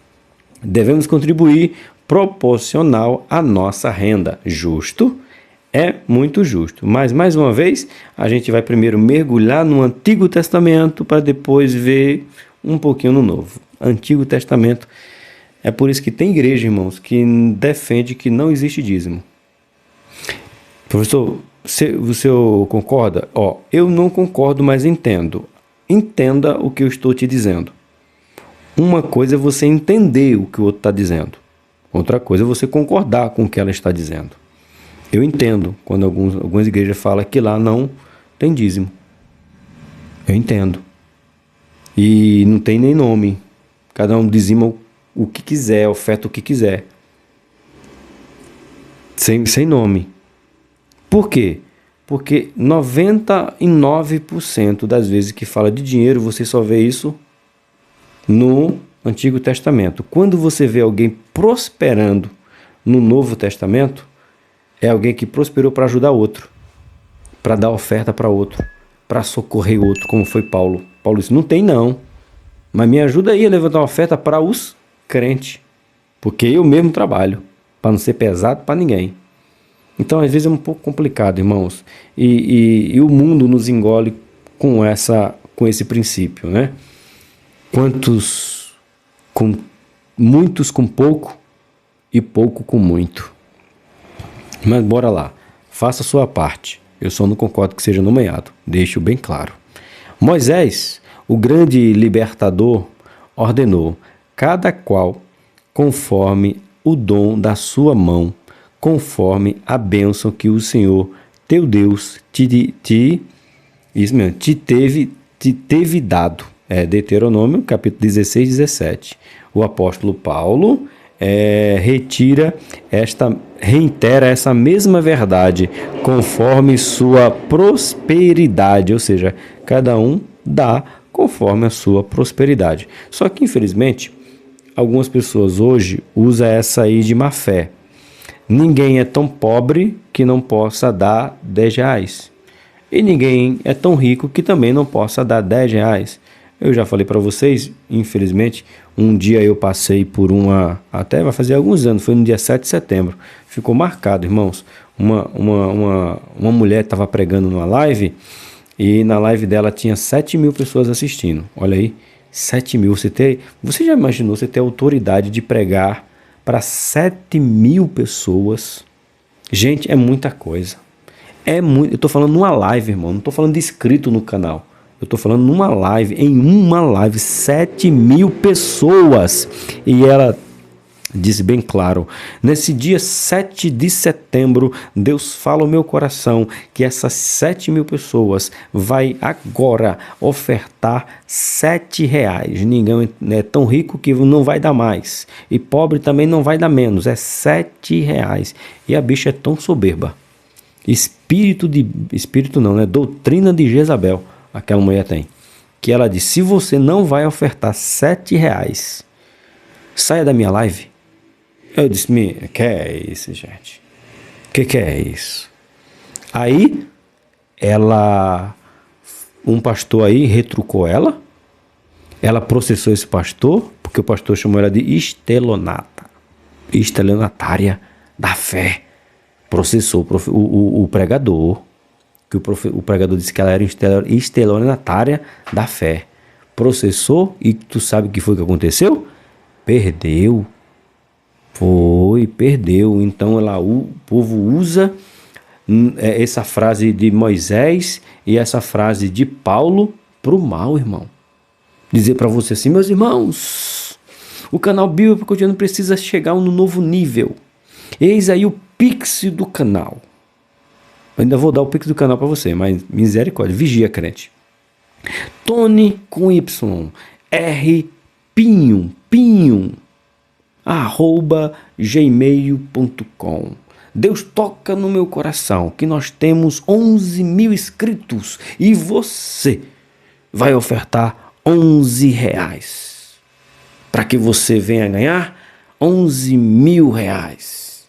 [SPEAKER 1] Devemos contribuir proporcional à nossa renda. Justo? É muito justo. Mas, mais uma vez, a gente vai primeiro mergulhar no Antigo Testamento para depois ver um pouquinho no Novo. Antigo Testamento. É por isso que tem igreja, irmãos, que defende que não existe dízimo. Professor, você concorda? Eu não concordo, mas entendo. Entenda o que eu estou te dizendo. Uma coisa é você entender o que o outro está dizendo. Outra coisa é você concordar com o que ela está dizendo. Eu entendo quando algumas igrejas falam que lá não tem dízimo. Eu entendo. E não tem nem nome. Cada um dizima o que quiser, oferta o que quiser. Sem nome. Por quê? Porque 99% das vezes que fala de dinheiro, você só vê isso no Antigo Testamento. Quando você vê alguém prosperando no Novo Testamento, é alguém que prosperou para ajudar outro, para dar oferta para outro, para socorrer outro, como foi Paulo. Paulo disse, não tem não, mas me ajuda aí a levantar uma oferta para os crentes, porque eu mesmo trabalho, para não ser pesado para ninguém. Então, às vezes é um pouco complicado, irmãos, e o mundo nos engole com esse princípio, né? Muitos com pouco e pouco com muito. Mas bora lá, faça a sua parte. Eu só não concordo que seja nomeado, deixo bem claro. Moisés, o grande libertador, ordenou, cada qual conforme o dom da sua mão, conforme a bênção que o Senhor, teu Deus, te teve dado. Deuteronômio, capítulo 16, 17. O apóstolo Paulo reitera essa mesma verdade conforme sua prosperidade, ou seja, cada um dá conforme a sua prosperidade. Só que, infelizmente, algumas pessoas hoje usam essa aí de má fé. Ninguém é tão pobre que não possa dar R$10. E ninguém é tão rico que também não possa dar R$10. Eu já falei para vocês, infelizmente, um dia eu passei por até vai fazer alguns anos, foi no dia 7 de setembro. Ficou marcado, irmãos. Uma mulher estava pregando numa live e na live dela tinha 7.000 pessoas assistindo. Olha aí, 7.000. Você já imaginou você ter autoridade de pregar para 7.000 pessoas? Gente, é muita coisa. Eu estou falando numa live, irmão, não estou falando de inscrito no canal. Eu estou falando em uma live, 7.000 pessoas. E ela disse bem claro, nesse dia 7 de setembro, Deus fala ao meu coração que essas 7.000 pessoas vai agora ofertar R$7. Ninguém é tão rico que não vai dar mais. E pobre também não vai dar menos, é R$7. E a bicha é tão soberba. Doutrina de Jezabel. Aquela mulher tem, que ela disse, se você não vai ofertar R$7, saia da minha live. Eu disse, que é isso, gente? Que é isso? Aí, um pastor aí retrucou ela processou esse pastor, porque o pastor chamou ela de estelionatária da fé. Processou o pregador, que o pregador disse que ela era estelionatária da fé. Processou e tu sabe o que foi que aconteceu? Perdeu. Perdeu. Então o povo usa essa frase de Moisés e essa frase de Paulo pro mal, irmão. Dizer para você assim, meus irmãos, o canal Bíblia Cotidiano precisa chegar no novo nível. Eis aí o Pix do canal. Ainda vou dar o Pix do canal para você, mas misericórdia, vigia, crente. Tony com Y, R Pinho, @gmail.com. Deus toca no meu coração que nós temos 11.000 inscritos e você vai ofertar R$11 para que você venha ganhar R$11.000.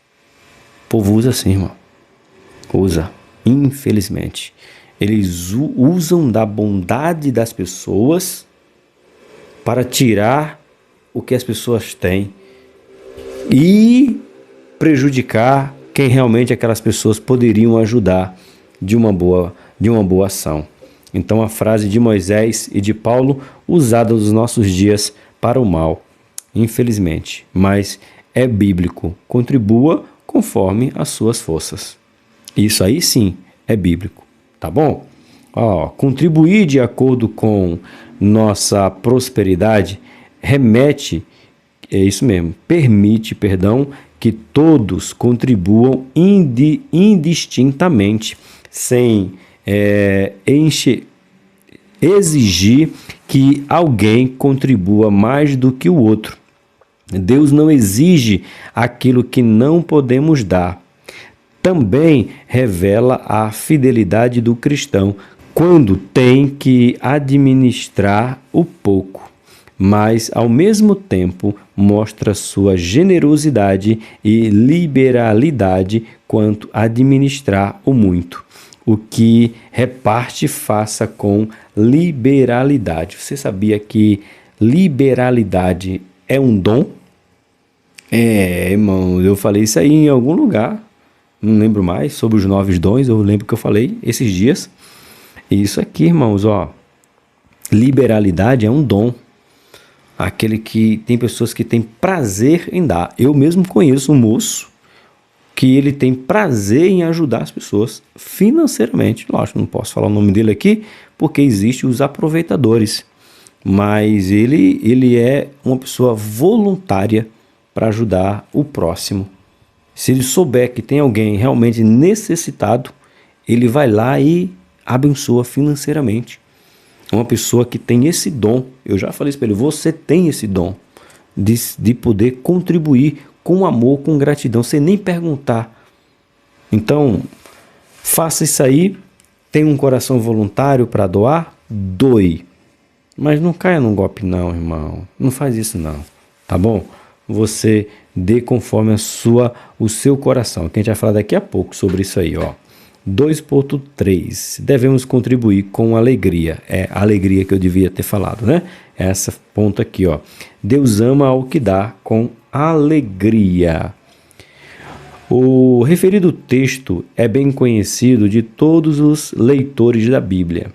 [SPEAKER 1] O povo usa assim, irmão. Usa. Infelizmente. Eles usam da bondade das pessoas para tirar o que as pessoas têm e prejudicar quem realmente aquelas pessoas poderiam ajudar de uma boa ação. Então, a frase de Moisés e de Paulo, usada nos nossos dias para o mal, infelizmente, mas é bíblico. Contribua conforme as suas forças. Isso aí sim é bíblico, tá bom? Contribuir de acordo com nossa prosperidade permite, que todos contribuam indistintamente, sem exigir que alguém contribua mais do que o outro. Deus não exige aquilo que não podemos dar. Também revela a fidelidade do cristão quando tem que administrar o pouco, mas ao mesmo tempo mostra sua generosidade e liberalidade quanto a administrar o muito. O que reparte, faça com liberalidade. Você sabia que liberalidade é um dom? Irmão, eu falei isso aí em algum lugar, não lembro mais, sobre os 9 dons, eu lembro que eu falei esses dias. E isso aqui, irmãos, liberalidade é um dom. Aquele que tem pessoas que têm prazer em dar. Eu mesmo conheço um moço que ele tem prazer em ajudar as pessoas financeiramente. Lógico, não posso falar o nome dele aqui, porque existem os aproveitadores. Mas ele é uma pessoa voluntária para ajudar o próximo. Se ele souber que tem alguém realmente necessitado, ele vai lá e abençoa financeiramente. Uma pessoa que tem esse dom, eu já falei isso para ele, você tem esse dom de poder contribuir com amor, com gratidão, sem nem perguntar. Então, faça isso aí, tem um coração voluntário para doar, doe. Mas não caia num golpe não, irmão. Não faz isso não, tá bom? Você dê conforme o seu coração. Que a gente vai falar daqui a pouco sobre isso aí, 2.3. Devemos contribuir com alegria. É a alegria que eu devia ter falado, né? Essa ponta aqui, Deus ama ao que dá com alegria. O referido texto é bem conhecido de todos os leitores da Bíblia,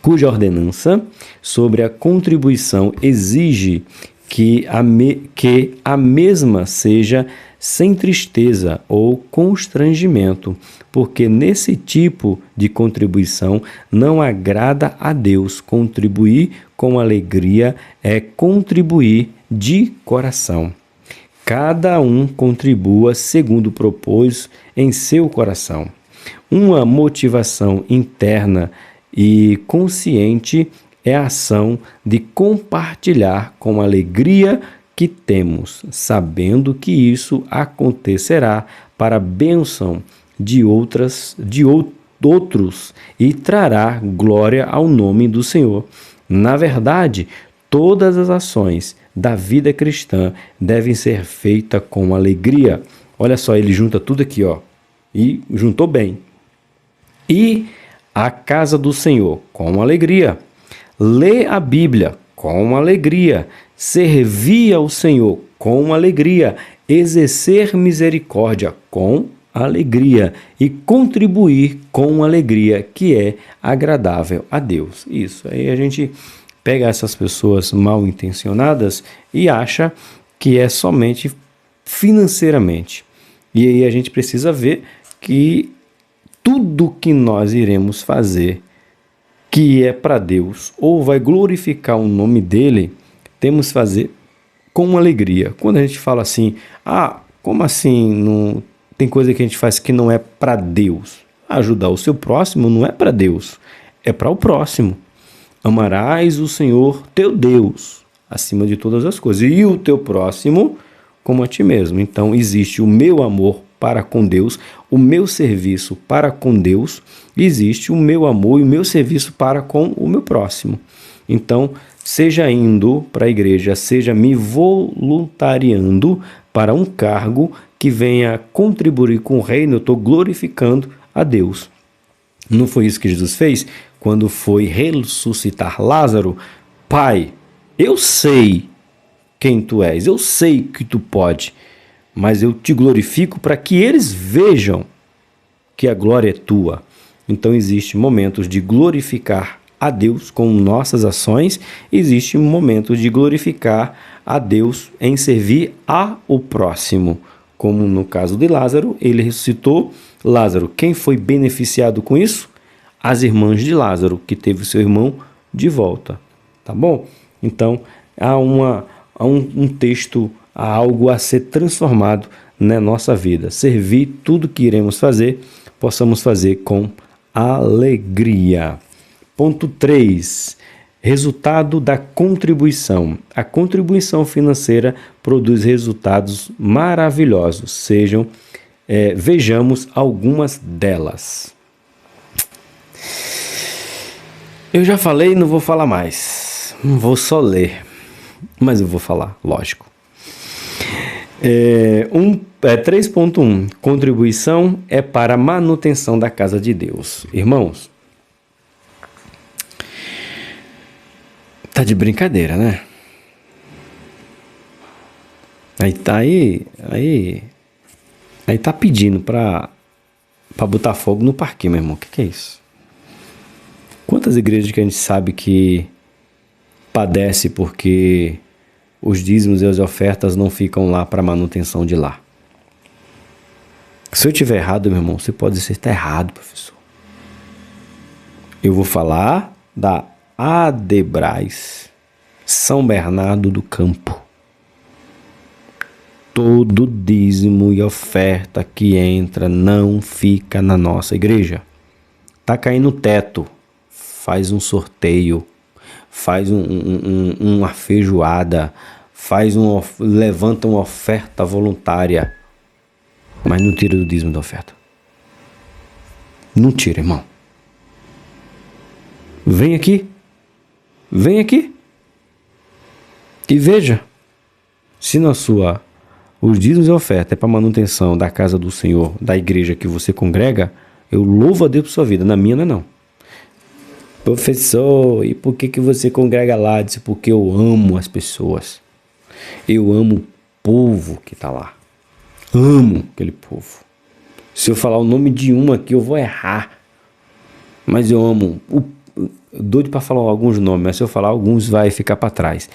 [SPEAKER 1] cuja ordenança sobre a contribuição exige que a mesma seja sem tristeza ou constrangimento, porque nesse tipo de contribuição não agrada a Deus. Contribuir com alegria é contribuir de coração. Cada um contribua segundo propôs em seu coração. Uma motivação interna e consciente é a ação de compartilhar com alegria que temos, sabendo que isso acontecerá para a bênção de outros e trará glória ao nome do Senhor. Na verdade, todas as ações da vida cristã devem ser feitas com alegria. Olha só, ele junta tudo aqui, e juntou bem. E a casa do Senhor com alegria. Lê a Bíblia com alegria. Servir ao Senhor com alegria. Exercer misericórdia com alegria. E contribuir com alegria, que é agradável a Deus. Isso aí a gente pega essas pessoas mal intencionadas e acha que é somente financeiramente. E aí a gente precisa ver que tudo que nós iremos fazer que é para Deus ou vai glorificar o nome dele, temos que fazer com alegria. Quando a gente fala assim, como assim não tem coisa que a gente faz que não é para Deus? Ajudar o seu próximo não é para Deus, é para o próximo. Amarás o Senhor teu Deus acima de todas as coisas e o teu próximo como a ti mesmo. Então existe o meu amor para com Deus, o meu serviço para com Deus, existe o meu amor e o meu serviço para com o meu próximo. Então, seja indo para a igreja, seja me voluntariando para um cargo que venha contribuir com o reino, eu estou glorificando a Deus. Não foi isso que Jesus fez quando foi ressuscitar Lázaro? Pai, eu sei quem tu és, eu sei que tu pode, mas eu te glorifico para que eles vejam que a glória é tua. Então existem momentos de glorificar a Deus com nossas ações, existe momentos de glorificar a Deus em servir ao próximo. Como no caso de Lázaro, ele ressuscitou Lázaro. Quem foi beneficiado com isso? As irmãs de Lázaro, que teve o seu irmão de volta. Tá bom? Então, há um texto, há algo a ser transformado na nossa vida. Servir tudo que iremos fazer, possamos fazer com alegria. Ponto 3. Resultado da contribuição. A contribuição financeira produz resultados maravilhosos. Vejamos algumas delas. Eu já falei, não vou falar mais. Não vou só ler, mas eu vou falar, lógico. 3.1. Contribuição é para a manutenção da casa de Deus. Irmãos, tá de brincadeira, né? Aí tá pedindo pra botar fogo no parquinho, meu irmão. O que é isso? Quantas igrejas que a gente sabe que padece porque os dízimos e as ofertas não ficam lá para manutenção de lá? Se eu tiver errado, meu irmão, você pode dizer que está errado, professor. Eu vou falar da Adebrais, São Bernardo do Campo. Todo dízimo e oferta que entra não fica na nossa igreja. Tá caindo o teto, faz um sorteio, faz uma feijoada, levanta uma oferta voluntária, mas não tira do dízimo da oferta. Não tira, irmão. Vem aqui e veja se os dízimos e oferta é para manutenção da casa do Senhor, da igreja que você congrega. Eu louvo a Deus por sua vida, na minha não. Professor, e por que você congrega lá? Disse, porque eu amo as pessoas. Eu amo o povo que está lá. Amo aquele povo. Se eu falar o nome de um aqui, eu vou errar. Mas eu amo. Doido para falar alguns nomes, mas se eu falar alguns, vai ficar para trás.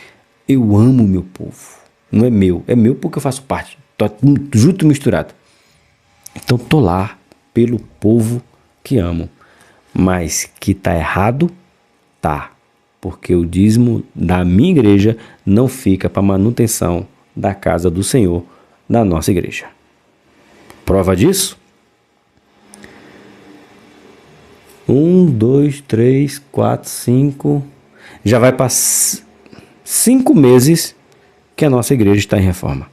[SPEAKER 1] Eu amo meu povo. Não é meu. É meu porque eu faço parte. Tô junto misturado. Então tô lá pelo povo que amo. Mas que tá errado, tá. Porque o dízimo da minha igreja não fica para manutenção da casa do Senhor, da nossa igreja. Prova disso? 1, 2, 3, 4, 5. Já vai para 5 meses que a nossa igreja está em reforma.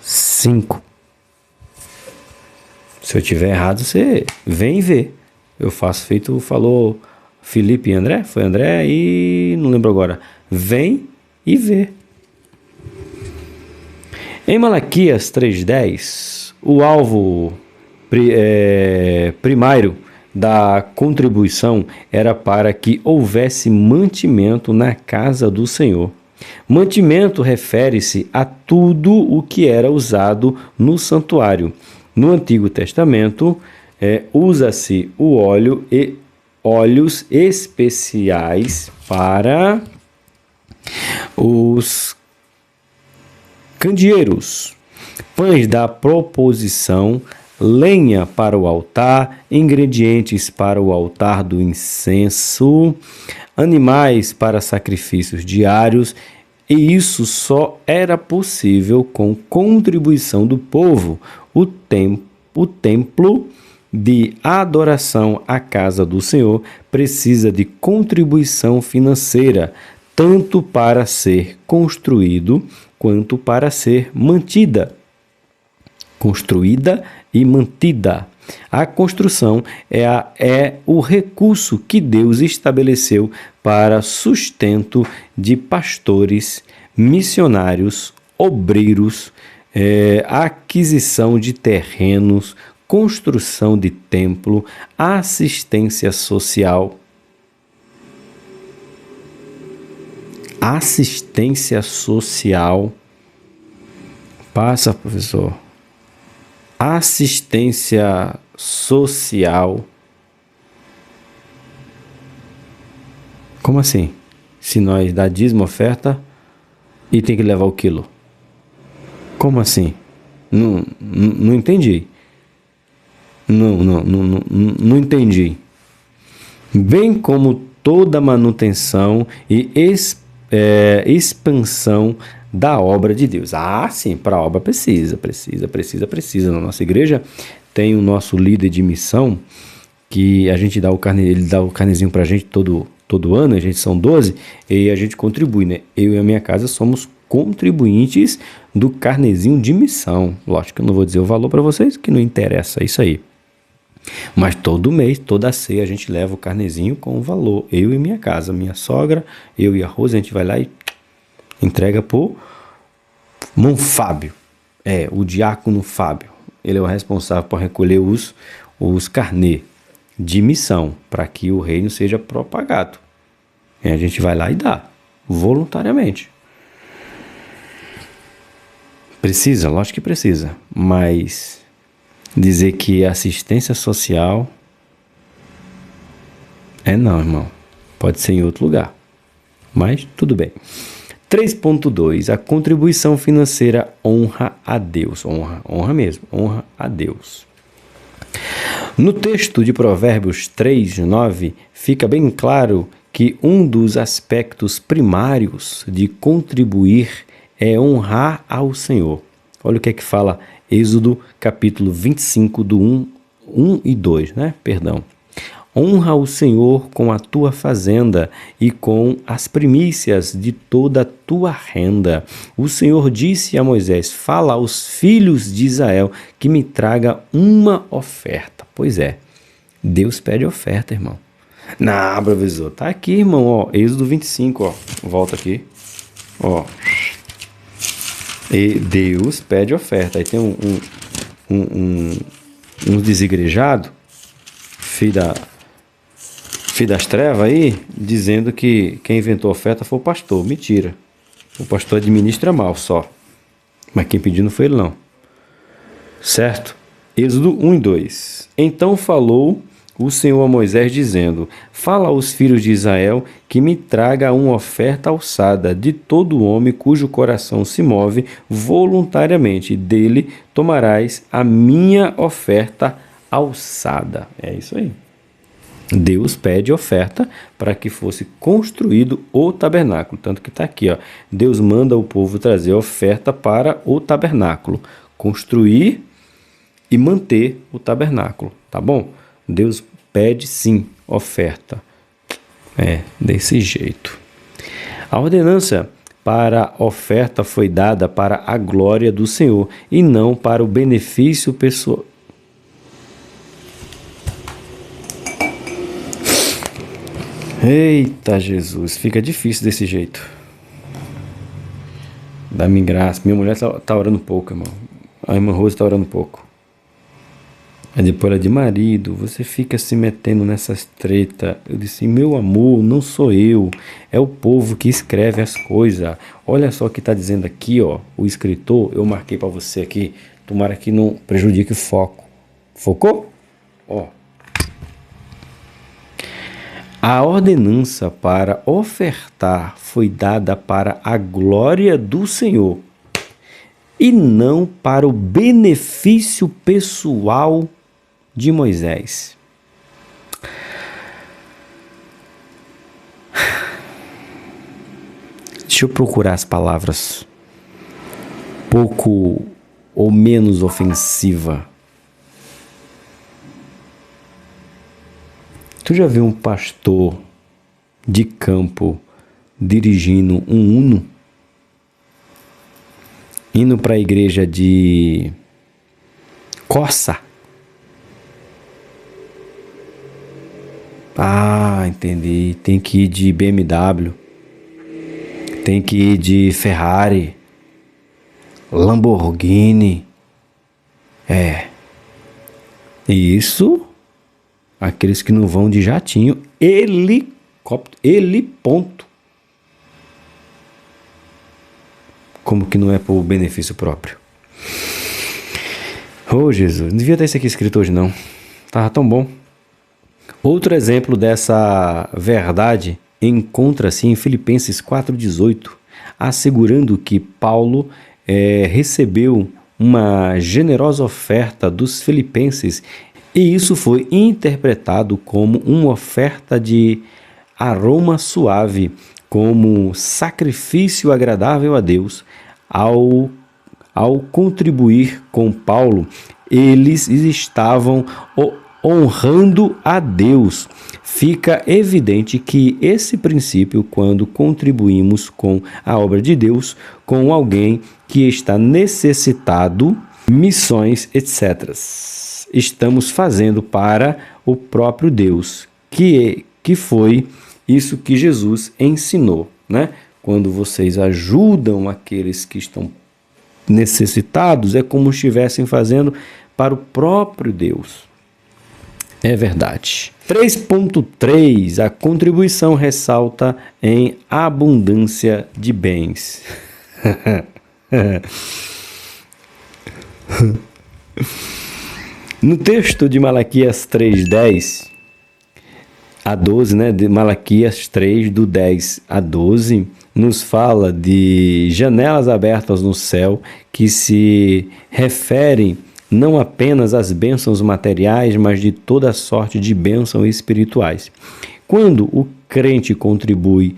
[SPEAKER 1] 5. Se eu tiver errado, você vem ver. Eu faço feito, falou Felipe e André? Foi André e não lembro agora. Vem e vê. Em Malaquias 3:10, o alvo primário da contribuição era para que houvesse mantimento na casa do Senhor. Mantimento refere-se a tudo o que era usado no santuário. No Antigo Testamento, usa-se o óleo e óleos especiais para os candeeiros, pães da proposição, lenha para o altar, ingredientes para o altar do incenso, animais para sacrifícios diários, e isso só era possível com contribuição do povo. O templo de adoração à casa do Senhor precisa de contribuição financeira, tanto para ser construído quanto para ser mantida. Construída e mantida. A construção é o recurso que Deus estabeleceu para sustento de pastores, missionários, obreiros, aquisição de terrenos, construção de templo, assistência social. Assistência social. Passa, professor. Assistência social. Como assim? Se nós dá dízimo, oferta e tem que levar o quilo. Como assim? Não entendi. Não entendi. Bem como toda manutenção e expansão da obra de Deus. Ah, sim, para a obra precisa. Na nossa igreja tem o nosso líder de missão, que a gente dá ele dá o carnezinho para a gente todo ano, a gente são 12, e a gente contribui, né? Eu e a minha casa somos contribuintes do carnezinho de missão. Lógico que eu não vou dizer o valor para vocês, que não interessa, é isso aí. Mas todo mês, toda ceia, a gente leva o carnezinho com o valor. Eu e minha casa, minha sogra, eu e a Rosa, a gente vai lá e entrega pro irmão Fábio. O diácono Fábio. Ele é o responsável por recolher os carnê de missão, para que o reino seja propagado. E a gente vai lá e dá, voluntariamente. Precisa? Lógico que precisa. Mas dizer que assistência social não, irmão. Pode ser em outro lugar. Mas tudo bem. 3.2. A contribuição financeira honra a Deus. Honra mesmo. Honra a Deus. No texto de Provérbios 3:9, fica bem claro que um dos aspectos primários de contribuir é honrar ao Senhor. Olha o que é que fala Êxodo capítulo 25, do 1 e 2, né? Perdão. Honra o Senhor com a tua fazenda e com as primícias de toda a tua renda. O Senhor disse a Moisés: fala aos filhos de Israel que me traga uma oferta. Pois é, Deus pede oferta, irmão. Não, professor, tá aqui, irmão, ó, Êxodo 25, ó, volta aqui, ó. E Deus pede oferta. Aí tem um desigrejados, filho das trevas aí, dizendo que quem inventou a oferta foi o pastor. Mentira. O pastor administra mal só. Mas quem pediu não foi ele, não. Certo? Êxodo 1 e 2. Então falou o Senhor a Moisés, dizendo: fala aos filhos de Israel que me traga uma oferta alçada de todo homem cujo coração se move voluntariamente. Dele tomarás a minha oferta alçada. É isso aí. Deus pede oferta para que fosse construído o tabernáculo. Tanto que está aqui, ó. Deus manda o povo trazer oferta para o tabernáculo. Construir e manter o tabernáculo. Tá bom? Deus pede sim oferta. Desse jeito. A ordenança para a oferta foi dada para a glória do Senhor e não para o benefício pessoal. Eita Jesus, fica difícil desse jeito. Dá-me graça. Minha mulher tá orando pouco, irmão. A irmã Rosa tá orando pouco. Aí depois ela de marido, você fica se metendo nessas tretas. Eu disse, meu amor, não sou eu. É o povo que escreve as coisas. Olha só o que tá dizendo aqui, ó. O escritor, eu marquei para você aqui. Tomara que não prejudique o foco. Focou? Ó. A ordenança para ofertar foi dada para a glória do Senhor e não para o benefício pessoal de Moisés. Deixa eu procurar as palavras pouco ou menos ofensiva. Tu já viu um pastor de campo dirigindo um Uno? Indo para a igreja de Corsa? Ah, entendi. Tem que ir de BMW. Tem que ir de Ferrari. Lamborghini. Isso, aqueles que não vão de jatinho, helicóptero, heliponto. Como que não é por benefício próprio? Oh, Jesus, não devia ter isso aqui escrito hoje, não. Tava tão bom. Outro exemplo dessa verdade encontra-se em Filipenses 4,18, assegurando que Paulo recebeu uma generosa oferta dos filipenses e isso foi interpretado como uma oferta de aroma suave, como sacrifício agradável a Deus. Ao contribuir com Paulo, eles estavam honrando a Deus. Fica evidente que esse princípio, quando contribuímos com a obra de Deus, com alguém que está necessitado, missões, etc., estamos fazendo para o próprio Deus, que foi isso que Jesus ensinou, né? Quando vocês ajudam aqueles que estão necessitados, é como estivessem fazendo para o próprio Deus. É verdade. 3.3. A contribuição ressalta em abundância de bens. No texto de Malaquias 3:10 a 12, né, de Malaquias 3, do 10 a 12, nos fala de janelas abertas no céu que se referem não apenas às bênçãos materiais, mas de toda sorte de bênçãos espirituais. Quando o crente contribui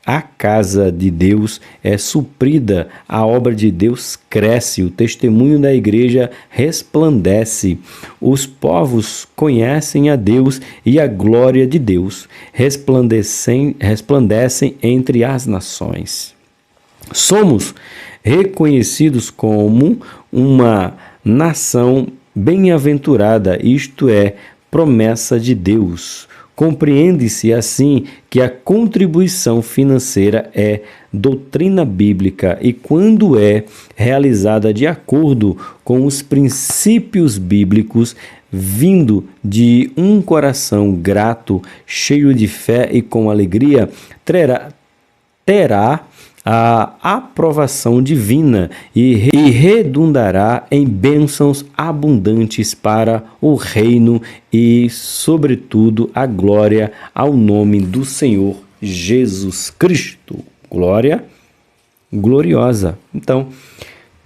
[SPEAKER 1] a casa de Deus é suprida, a obra de Deus cresce, o testemunho da igreja resplandece, os povos conhecem a Deus e a glória de Deus resplandecem entre as nações. Somos reconhecidos como uma nação bem-aventurada, isto é, promessa de Deus. Compreende-se assim que a contribuição financeira é doutrina bíblica e, quando é realizada de acordo com os princípios bíblicos, vindo de um coração grato, cheio de fé e com alegria, terá a aprovação divina e redundará em bênçãos abundantes para o reino e, sobretudo, a glória ao nome do Senhor Jesus Cristo. Glória gloriosa. Então,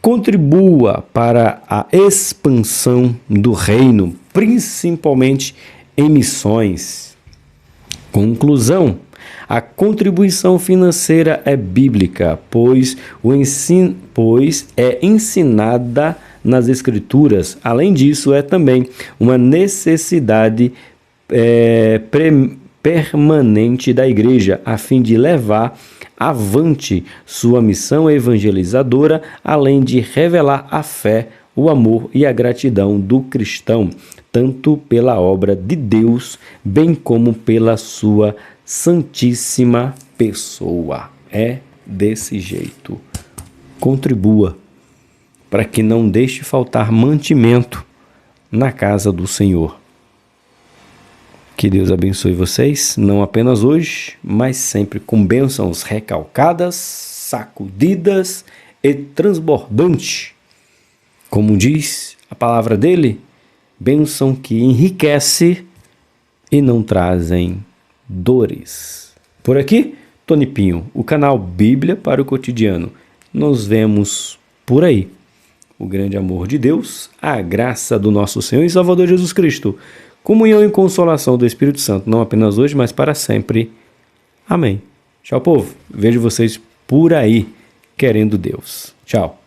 [SPEAKER 1] contribua para a expansão do reino, principalmente em missões. Conclusão. A contribuição financeira é bíblica, pois é ensinada nas Escrituras. Além disso, é também uma necessidade permanente da igreja, a fim de levar avante sua missão evangelizadora, além de revelar a fé, o amor e a gratidão do cristão, tanto pela obra de Deus, bem como pela sua santíssima pessoa. É desse jeito. Contribua para que não deixe faltar mantimento na casa do Senhor. Que Deus abençoe vocês, não apenas hoje, mas sempre com bênçãos recalcadas, sacudidas e transbordantes. Como diz a palavra dele, bênção que enriquece e não trazem dores. Por aqui, Tony Pinho, o canal Bíblia para o Cotidiano. Nos vemos por aí. O grande amor de Deus, a graça do nosso Senhor e Salvador Jesus Cristo, comunhão e consolação do Espírito Santo, não apenas hoje, mas para sempre. Amém. Tchau, povo. Vejo vocês por aí, querendo Deus. Tchau.